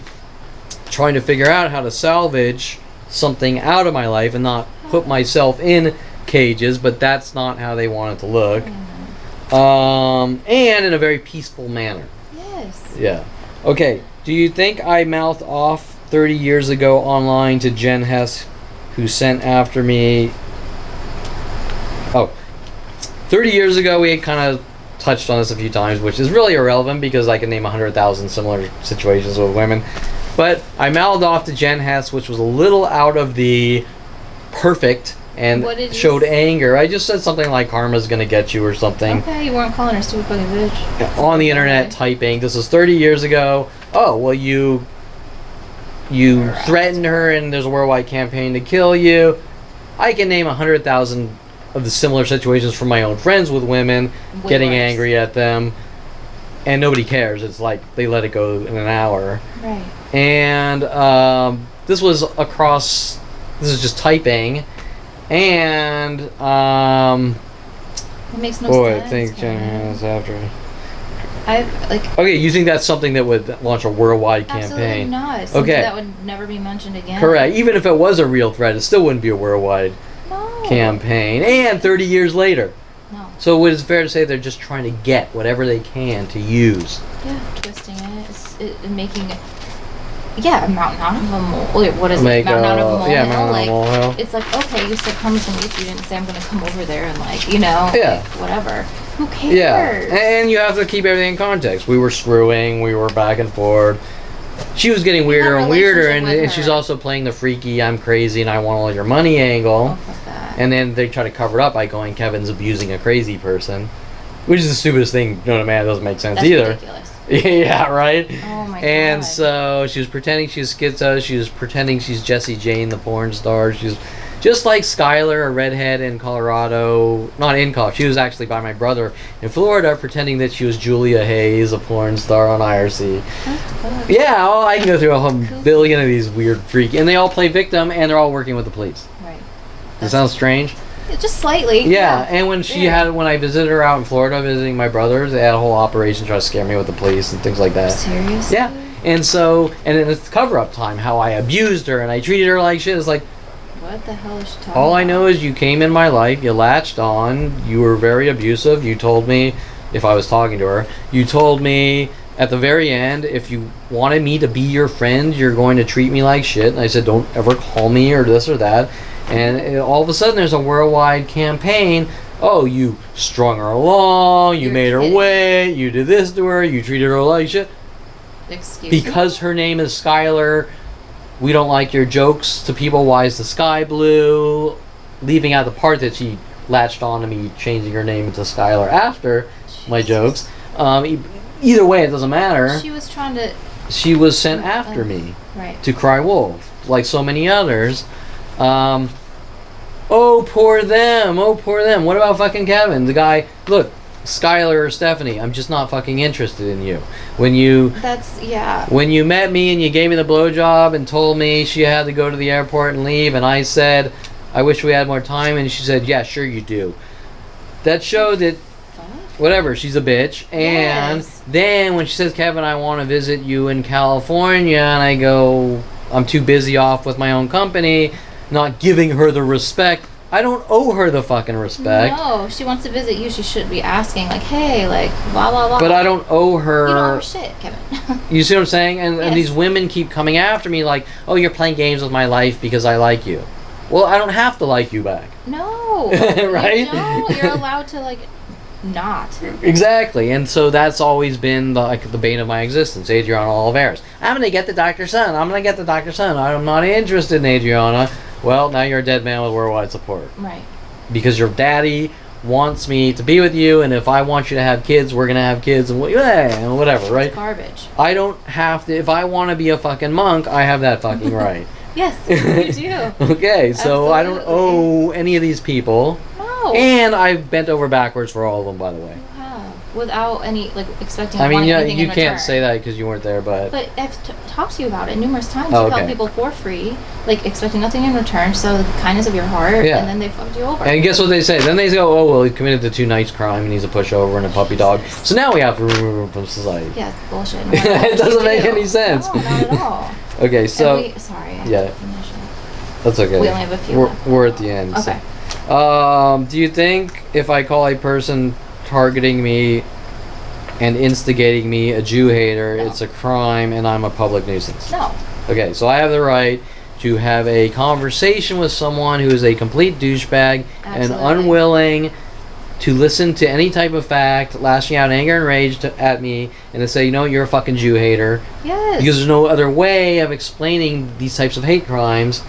trying to figure out how to salvage something out of my life and not put myself in cages, but that's not how they want it to look. And in a very peaceful manner. Yes. Yeah. Okay, do you think I mouthed off 30 years ago online to Jen Hess, who sent after me? 30 years ago we had kind of touched on this a few times, which is really irrelevant because I can name 100,000 similar situations with women. But I mouthed off to Jen Hess, which was a little out of the perfect and showed anger. I just said something like karma's gonna get you or something. Okay, you weren't calling her stupid fucking bitch. On the internet typing. This was 30 years ago. Oh, well you threatened her and there's a worldwide campaign to kill you. I can name 100,000 of the similar situations from my own friends with women, getting angry at them, and nobody cares. It's like they let it go in an hour. Right. And this was across. This is just typing, and It makes no sense. I think 10 minutes after. Okay, you think that's something that would launch a worldwide campaign? Absolutely not. It's something that would never be mentioned again. Correct. Even if it was a real threat, it still wouldn't be a worldwide campaign. And 30 years later. No. So it is fair to say they're just trying to get whatever they can to use. Yeah, twisting it, making it. Yeah, a mountain out of a mole. Wait, what is it? Mountain out of a molehill? Yeah, mountain out of a molehill. It's like, okay, you said come to meet you. You didn't say I'm going to come over there and whatever. Who cares? Yeah, and you have to keep everything in context. We were screwing, we were back and forth. She was getting weirder and weirder, and she's also playing the freaky, I'm crazy and I want all your money angle. Oh, fuck that. And then they try to cover it up by going, Kevin's abusing a crazy person. Which is the stupidest thing, you know what I mean? It doesn't make sense either. Ridiculous. Yeah, right? Oh my god. And so she was pretending she's schizo, she was pretending she's Jessie Jane, the porn star. She's just like Skylar, a redhead in Colorado. Not in Colorado, she was actually by my brother in Florida, pretending that she was Julia Hayes, a porn star on IRC. Yeah, I can go through a whole billion of these weird freaks. And they all play victim, and they're all working with the police. Right. That sounds strange? Just slightly. Yeah, and when I visited her out in Florida visiting my brothers, they had a whole operation trying to scare me with the police and things like that. Seriously? Yeah. And then it's cover-up time, how I abused her and I treated her like shit. It's like, what the hell is she talking all about? I know is you came in my life, you latched on, you were very abusive, you told me, if I was talking to her, you told me at the very end, if you wanted me to be your friend, you're going to treat me like shit. And I said, don't ever call me or this or that. And all of a sudden, there's a worldwide campaign. Oh, you strung her along, you made her wait, you did this to her, you treated her like shit. Excuse me? Because her name is Skylar, we don't like your jokes to people. Why is the sky blue? Leaving out the part that she latched on to me changing her name into Skylar after my jokes. Either way, it doesn't matter. She was trying to... She was sent after me. Right. To cry wolf, like so many others. Oh, poor them. What about fucking Kevin? The guy, look, Skylar or Stephanie, I'm just not fucking interested in you. When you met me and you gave me the blowjob and told me she had to go to the airport and leave, and I said, I wish we had more time, and she said, yeah, sure you do. That showed that, whatever, she's a bitch. And then when she says, Kevin, I want to visit you in California, and I go, I'm too busy off with my own company, not giving her the respect. I don't owe her the fucking respect. No, she wants to visit you. She should be asking, like, hey, like, blah, blah, blah. But I don't owe her... You don't owe her shit, Kevin. You see what I'm saying? And these women keep coming after me like, oh, you're playing games with my life because I like you. Well, I don't have to like you back. No. Right? No, you're allowed to, like... Not. Exactly, and so that's always been the bane of my existence. Adriana Oliveras. I'm gonna get the doctor's son. I'm not interested in Adriana. Well, now you're a dead man with worldwide support. Right. Because your daddy wants me to be with you, and if I want you to have kids, we're gonna have kids, and whatever, right? It's garbage. I don't have to. If I want to be a fucking monk, I have that fucking right. Yes, you do. Okay, so absolutely. I don't owe any of these people. No. And I've bent over backwards for all of them, by the way. You have. Without any, like, expecting anything in you return. can't say that because you weren't there, but... But I've talked to you about it numerous times. You've helped people for free, like, expecting nothing in return, so the kindness of your heart, and then they fucked you over. And guess what they say? Then they go, oh, well, he committed the 2 nights crime, and he's a pushover and a puppy dog. So now we have to remove him from society. Yeah, bullshit. No, it doesn't make any sense. No, not at all. Okay, so... Sorry. That's okay. We only have a few left. We're at the end. Okay. So. Do you think if I call a person targeting me and instigating me a Jew hater, it's a crime and I'm a public nuisance? No. Okay, so I have the right to have a conversation with someone who is a complete douchebag and unwilling to listen to any type of fact, lashing out anger and rage at me, and to say, you know, you're a fucking Jew hater. Yes. Because there's no other way of explaining these types of hate crimes.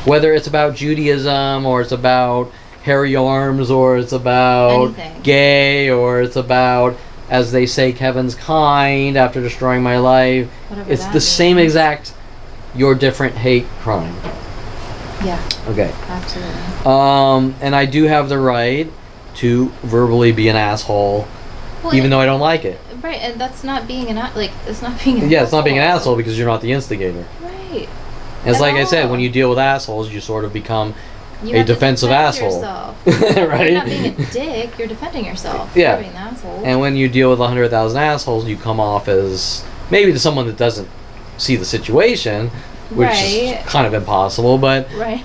Whether it's about Judaism, or it's about hairy arms, or it's about gay, or it's about, as they say, Kevin's kind after destroying my life. Whatever it's the same exact, you're different hate crime. Yeah. Okay. Absolutely. And I do have the right to verbally be an asshole, even though I don't like it. Right, and that's not being it's not being an Yeah, asshole. it's not being an asshole because you're not the instigator. Right. And it's like I said, when you deal with assholes, you sort of become a defensive asshole. Right? You're not being a dick, you're defending yourself. Yeah. You're being an asshole. And when you deal with 100,000 assholes, you come off as maybe to someone that doesn't see the situation, which is kind of impossible, but right.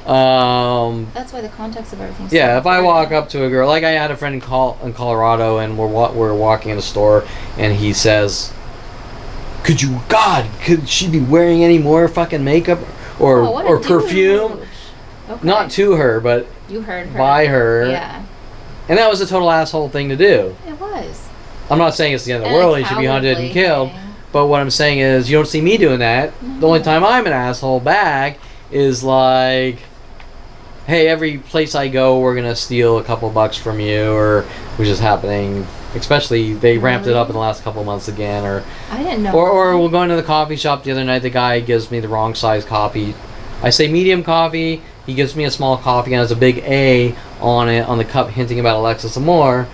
That's why the context of everything's yeah, if I walk up to a girl, like I had a friend in Colorado, and we're walking in a store, and he says, could she be wearing any more fucking makeup or perfume? Okay. Not to her, but you heard her. By her. Yeah. And that was a total asshole thing to do. It was. I'm not saying it's the end of the world and he should be hunted and killed, but what I'm saying is you don't see me doing that. No. The only time I'm an asshole back is like, hey, every place I go, we're gonna steal a couple bucks from you, or which is happening. Especially they ramped it up in the last couple months again, or I didn't know. Or we're going to the coffee shop the other night. The guy gives me the wrong size coffee. I say medium coffee. He gives me a small coffee and has a big A on it on the cup, hinting about Alexis Amore.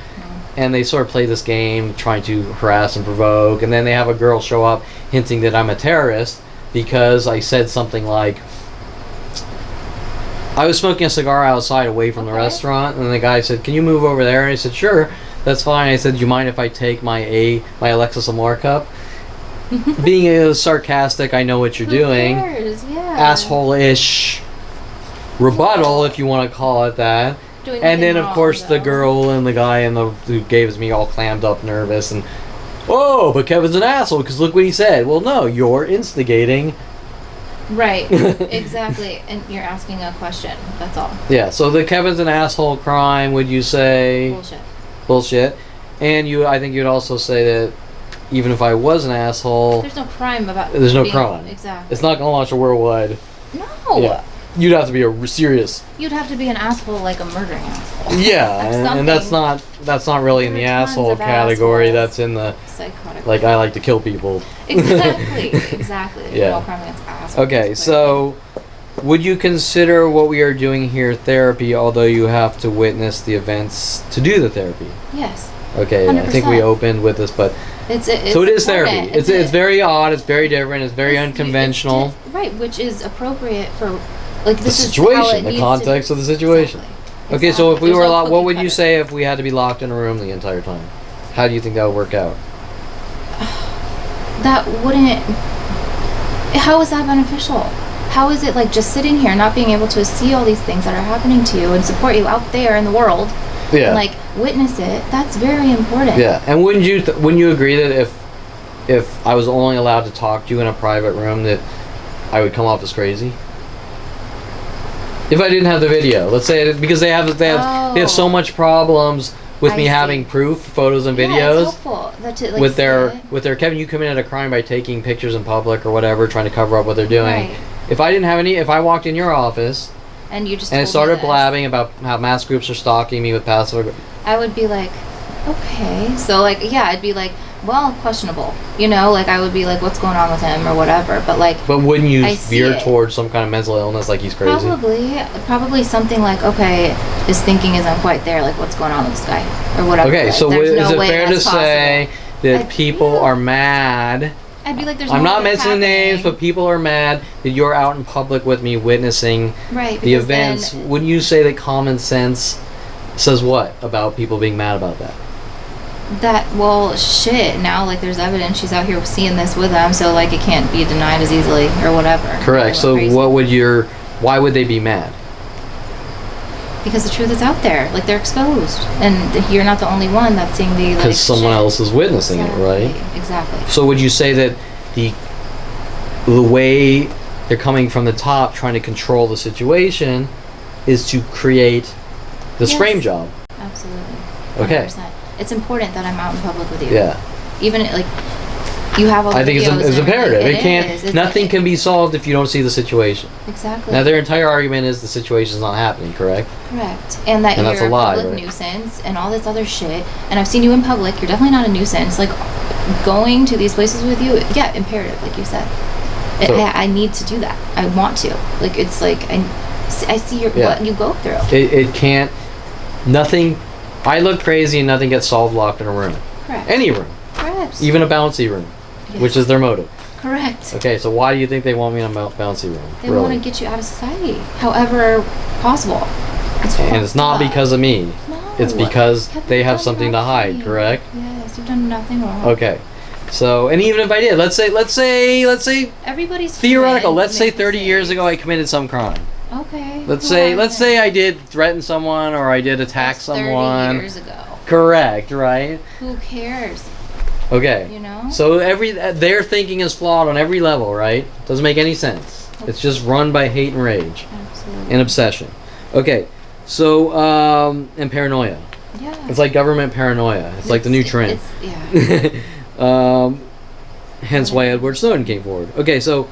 And they sort of play this game, trying to harass and provoke. And then they have a girl show up, hinting that I'm a terrorist because I said something like, I was smoking a cigar outside away from the restaurant, and the guy said, "Can you move over there?" And I said, "Sure, that's fine." I said, "Do you mind if I take my Alexis Amore cup?" Being sarcastic, I know what you're doing. Cares? Yeah. Asshole-ish rebuttal, if you want to call it that. And then, of course, the girl and the guy who gave me all clammed up, nervous, and oh, but Kevin's an asshole because look what he said. Well, no, you're instigating. Right, exactly, and you're asking a question. That's all. Yeah. So the Kevin's an asshole crime. Would you say? Bullshit. And I think you'd also say that even if I was an asshole, there's no crime about. There's no crime. Exactly. It's not gonna launch a worldwide. No. Yeah. You'd have to be a serious. You'd have to be an asshole, like a murdering asshole. Yeah, and that's not really in the asshole category. That's in the psychotic. Like I like to kill people. Exactly. Yeah. No crime against assholes. Okay, so would you consider what we are doing here therapy, although you have to witness the events to do the therapy? Yes. Okay, I think we opened with this, but so it is therapy. It's very odd. It's very different. It's very unconventional. Right, which is appropriate for. Like the situation, the context of the situation. Exactly. Okay, so if we were locked, what would you say if we had to be locked in a room the entire time? How do you think that would work out? That wouldn't. How is that beneficial? How is it like just sitting here, not being able to see all these things that are happening to you and support you out there in the world? Yeah. And like witness it. That's very important. Yeah, and wouldn't you agree that if I was only allowed to talk to you in a private room, that I would come off as crazy? If I didn't have the video, let's say because they have so much problems with me having proof, photos and videos. It's helpful. With their Kevin, you committed a crime by taking pictures in public or whatever, trying to cover up what they're doing. Right. If I didn't have if I walked in your office and you just it started blabbing about how mass groups are stalking me with passive, I would be like, okay, so like I'd be like, well, questionable, like I would be like, what's going on with him or whatever, but wouldn't you veer towards some kind of mental illness, like he's crazy? Probably something like, okay, his thinking isn't quite there, like what's going on with this guy or whatever. Okay, so is it fair to say that people are mad? I'd be like, I'm not mentioning names, but people are mad that you're out in public with me witnessing the events. Wouldn't you say that common sense says what about people being mad about that? Shit, now like there's evidence she's out here seeing this with them, so like it can't be denied as easily or whatever. Correct. So why would they be mad? Because the truth is out there, like they're exposed, and you're not the only one that's seeing the because someone else is witnessing it, right? Exactly. So would you say that the way they're coming from the top, trying to control the situation, is to create this frame job? Absolutely. 100%. Okay. It's important that I'm out in public with you. Yeah. Even like you have all the I think videos it's imperative. It nothing can be solved if you don't see the situation. Exactly. Now their entire argument is the situation's not happening, correct? Correct. And that you're a public nuisance and all this other shit. And I've seen you in public. You're definitely not a nuisance. Like going to these places with you, imperative, like you said. I need to do that. I want to. Like it's like I see what you go through. It can't. Nothing. I look crazy and nothing gets solved locked in a room. Correct. Any room. Correct. Even a bouncy room, which is their motive. Correct. Okay, so why do you think they want me in a bouncy room? They want to get you out of society, however possible. And it's not because of me. No. It's because they have something to hide, correct? Yes, you've done nothing wrong. Okay. So, and even if I did, let's say everybody's theoretical. Let's say 30 years ago I committed some crime. Okay. Let's say I did threaten someone or I did attack someone. 30 years ago. Correct, right? Who cares? Okay. You know? So their thinking is flawed on every level, right? Doesn't make any sense. Okay. It's just run by hate and rage. Absolutely. And obsession. Okay. So and paranoia. Yeah. It's like government paranoia. It's like the new trend. Hence why Edward Snowden came forward. Okay, so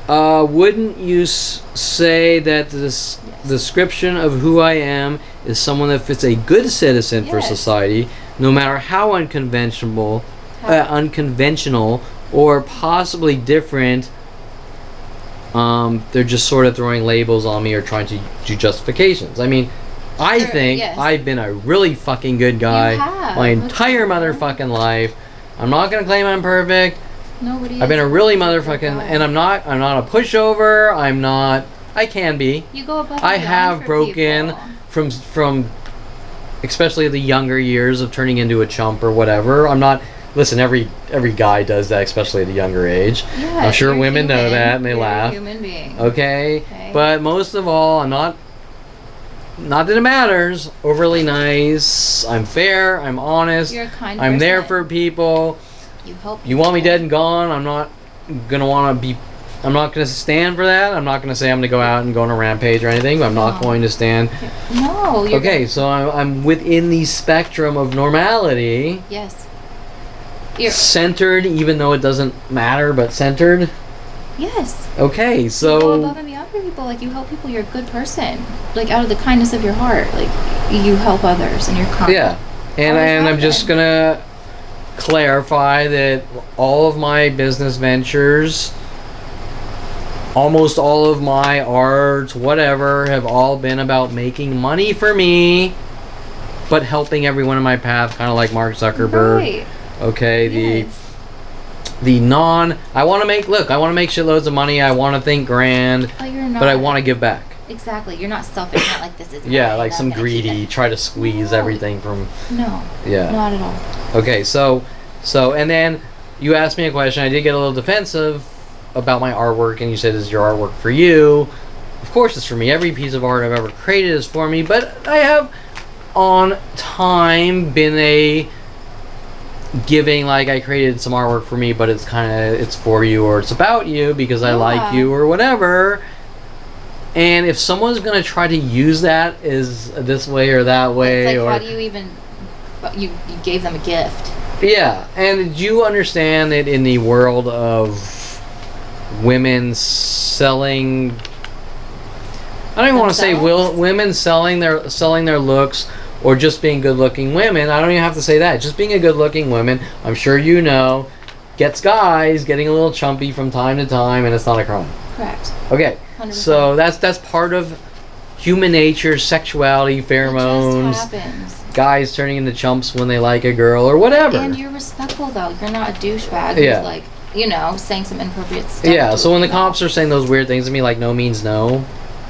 wouldn't you say that this description of who I am is someone that fits a good citizen for society, no matter how unconventional or possibly different? They're just sort of throwing labels on me or trying to do justifications. I mean, I think I've been a really fucking good guy my entire motherfucking life. I'm not gonna claim I'm perfect. Nobody. I've been a really motherfucking, and I'm not a pushover. I can be. You go above. I have broken from, especially the younger years of turning into a chump or whatever. I'm not. Listen, every guy does that, especially at a younger age. Yeah, I'm sure women know that and they laugh. You're a human being. Okay, but most of all, I'm not. Not that it matters. Overly nice. I'm fair. I'm honest. You're a kind I'm person. there for people. You help. You want me dead and gone? I'm not gonna want to be. I'm not gonna stand for that. I'm not gonna say I'm gonna go out and go on a rampage or anything. But I'm not going to stand. No. Okay, so I'm within the spectrum of normality. Yes. Centered, even though it doesn't matter, but centered. Yes. Okay, so you go above and beyond for people. Like, you help people. You're a good person. Like, out of the kindness of your heart, like, you help others and you're kind. Yeah, and I'm just gonna clarify that all of my business ventures, almost all of my art, whatever, have all been about making money for me, but helping everyone in my path, kind of like Mark Zuckerberg. Right. Okay, Yes. I want to make shitloads of money. I want to think grand, but I want to give back. Exactly. You're not selfish. Not like this is. Like some greedy, try to squeeze everything from. No. Yeah. Not at all. Okay, so, and then you asked me a question. I did get a little defensive about my artwork, and you said, "Is your artwork for you?" Of course, it's for me. Every piece of art I've ever created is for me, but I have, on time, been giving, like, I created some artwork for me, but it's for you or it's about you because I like you or whatever. And if someone's gonna try to use that as this way or that way, it's like, how do you even? You gave them a gift. Yeah, and do you understand that in the world of women selling? I don't even want to say women selling their looks. Or just being good-looking women. I don't even have to say that. Just being a good-looking woman, I'm sure you know, gets guys getting a little chumpy from time to time, and it's not a crime. Correct. Okay, 100%. So that's part of human nature, sexuality, pheromones. It just happens. Guys turning into chumps when they like a girl or whatever. And you're respectful, though. You're not a douchebag who's like, saying some inappropriate stuff. Yeah. So when the cops are saying those weird things to me, like no means no.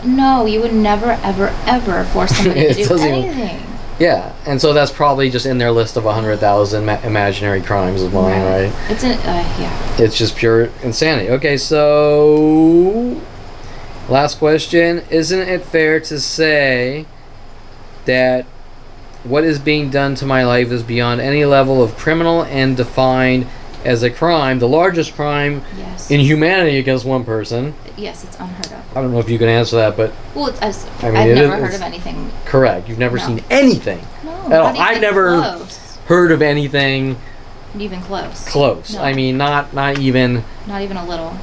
No, you would never, ever, ever force somebody to do anything. Yeah, and so that's probably just in their list of 100,000 imaginary crimes of mine, right? It's It's just pure insanity. Okay, so last question: isn't it fair to say that what is being done to my life is beyond any level of criminal and defined as a crime, the largest crime in humanity against one person? Yes, it's unheard of. I don't know if you can answer that, but I've never heard of anything. Correct. You've never seen anything. No, at all. I've never heard of anything even close. No. I mean, not even. Not even a little.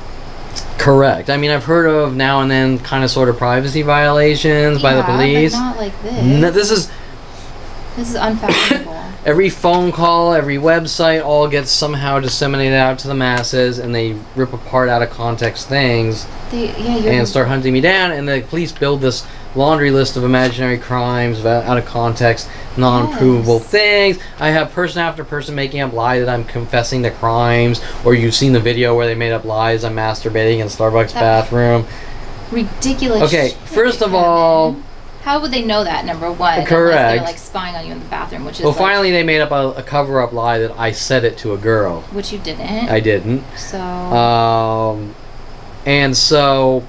Correct. I mean, I've heard of now and then kind of sort of privacy violations by the police. But not like this. No, this is unfathomable. every phone call, every website, all gets somehow disseminated out to the masses, and they rip apart out of context things and start hunting me down. And the police build this laundry list of imaginary crimes, out of context, non-provable things. I have person after person making up lies that I'm confessing to crimes, or you've seen the video where they made up lies I'm masturbating in Starbucks bathroom. Ridiculous. Okay, first of all, how would they know that, number one? Correct. Unless they're like spying on you in the bathroom, which is finally they made up a cover-up lie that I said it to a girl. Which you didn't. I didn't. So. And so,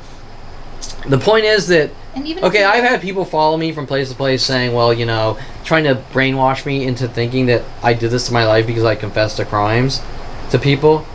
the point is that. And even I've had people follow me from place to place saying, well, you know, trying to brainwash me into thinking that I did this to my life because I confessed to crimes to people.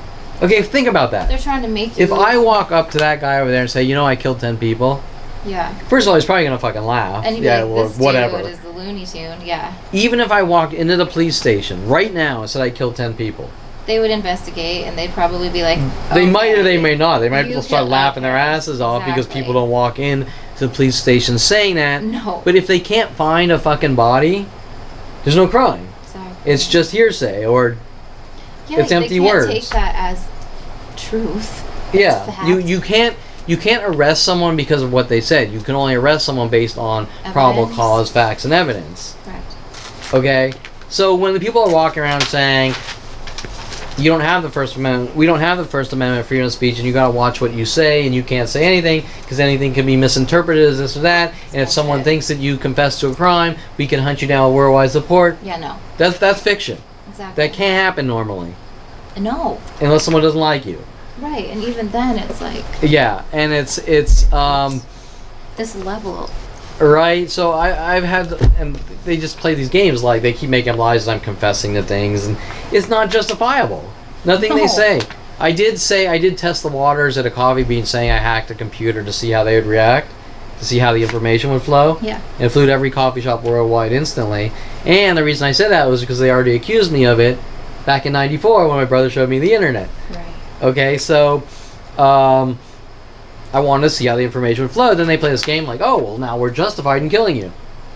Okay, think about that. They're trying to make you. If I walk up to that guy over there and say, you know, I killed 10 people. Yeah. First of all, he's probably going to fucking laugh. And yeah, like, this or whatever. dude is the Looney Tune, yeah. Even if I walked into the police station right now and said I killed 10 people. They would investigate, and they'd probably be like, They might or they may not. They might start laughing their asses off because people don't walk in to the police station saying that. No. But if they can't find a fucking body, there's no crime. Exactly. It's just hearsay or it's empty words. They can't take that as truth. Yeah. You can't arrest someone because of what they said. You can only arrest someone based on probable cause, facts, and evidence. Correct. Okay? So when the people are walking around saying you don't have the First Amendment, we don't have the First Amendment, freedom of speech, and you gotta watch what you say, and you can't say anything because anything can be misinterpreted as this or that. And if someone thinks that you confess to a crime, we can hunt you down with worldwide support. Yeah, no. That's fiction. Exactly. That can't happen normally. No. Unless someone doesn't like you. Right, and even then, it's like. Yeah, and it's this level. Right, so I've had, and they just play these games like they keep making lies and I'm confessing to things, and it's not justifiable. Nothing they say. I did test the waters at a coffee bean saying I hacked a computer to see how they would react, to see how the information would flow. Yeah. And it flew to every coffee shop worldwide instantly. And the reason I said that was because they already accused me of it back in '94 when my brother showed me the internet. Right. Okay, so I wanted to see how the information would flow. Then they play this game like, oh, well, now we're justified in killing you.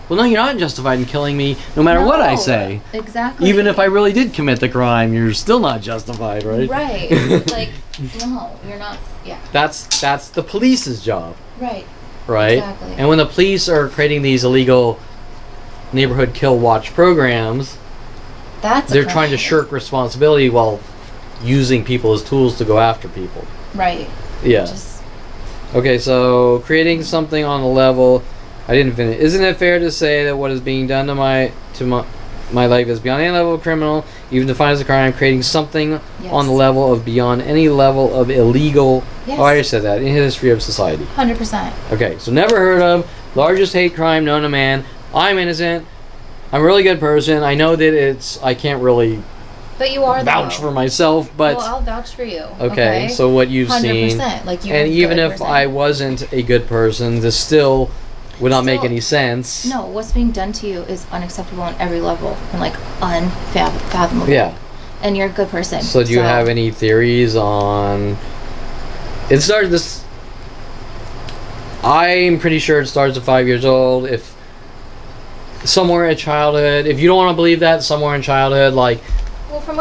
Well, no, you're not justified in killing me no matter what I say. Exactly. Even if I really did commit the crime, you're still not justified, right? Right. Like, no, you're not. Yeah. That's the police's job. Right. Right? Exactly. And when the police are creating these illegal neighborhood kill watch programs, they're trying to shirk responsibility while using people as tools to go after people. Right. Yeah. Okay, so creating something on the level, I didn't finish. Isn't it fair to say that what is being done to my life is beyond any level of criminal, even defined as a crime? Creating something on the level of beyond any level of illegal. Yes. Oh, I already said that in history of society. 100%. Okay, so never heard of, largest hate crime known to man. I'm innocent. I'm a really good person. I know that I can't really. But you are vouch for myself, but well, I'll vouch for you. Okay, so what you've 100%, seen, like you're and even if person. I wasn't a good person, this still would not make any sense. No, what's being done to you is unacceptable on every level and like unfathomable. Yeah. And you're a good person. So do you have any theories on? It started this. I'm pretty sure it starts at 5 years old. If somewhere in childhood, if you don't want to believe that, somewhere in childhood, like.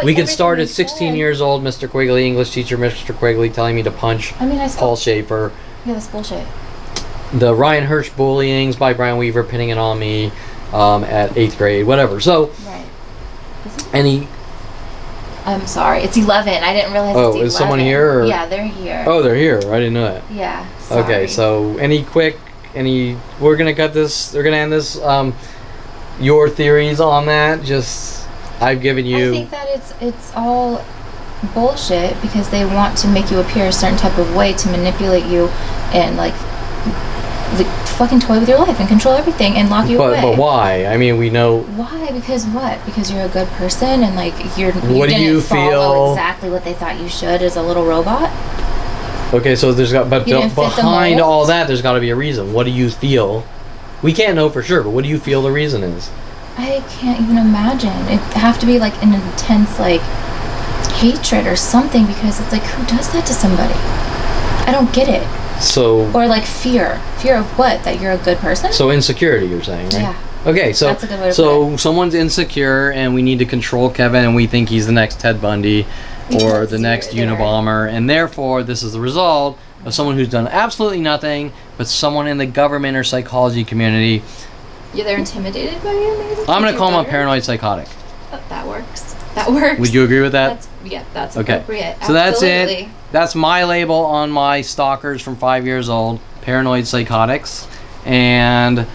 We could start at 16 years old, Mr. Quigley, English teacher, Mr. Quigley, telling me to punch Paul Schaefer. Yeah, that's bullshit. The Ryan Hirsch bullyings by Brian Weaver, pinning it on me at 8th grade, whatever. So, right. I'm sorry, it's 11. I didn't realize it's 11. Oh, is someone here? Or? Yeah, they're here. Oh, they're here. I didn't know that. Yeah, sorry. Okay, so we're going to cut this, we're going to end this. Your theories on that, I've given you. I think that it's all bullshit because they want to make you appear a certain type of way to manipulate you and like fucking toy with your life and control everything and lock you away. But why? I mean, we know. Why? Because what? Because you're a good person and like you didn't follow exactly what they thought you should as a little robot. Okay, so behind all that, there's got to be a reason. What do you feel? We can't know for sure, but what do you feel the reason is? I can't even imagine. It'd have to be like an intense like hatred or something because it's like who does that to somebody? I don't get it. So or like fear of what? That you're a good person? So insecurity, you're saying, right? Yeah. Okay, so That's a good way to put someone's insecure, and we need to control Kevin, and we think he's the next Ted Bundy or Yes, the next you're there. Unabomber, and therefore this is the result of someone who's done absolutely nothing, but someone in the government or psychology community. Yeah, they're intimidated by you, maybe? I'm going to call him a paranoid psychotic. That works. That works. Would you agree with that? That's Okay. appropriate. So that's Absolutely. it. That's my label on my stalkers from 5 years old, paranoid psychotics. And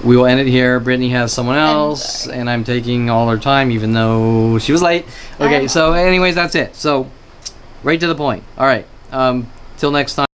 we will end it here. Brittany has someone else, and I'm taking all her time, even though she was late. Okay, so anyways, that's it. So, right to the point. All right. Till next time.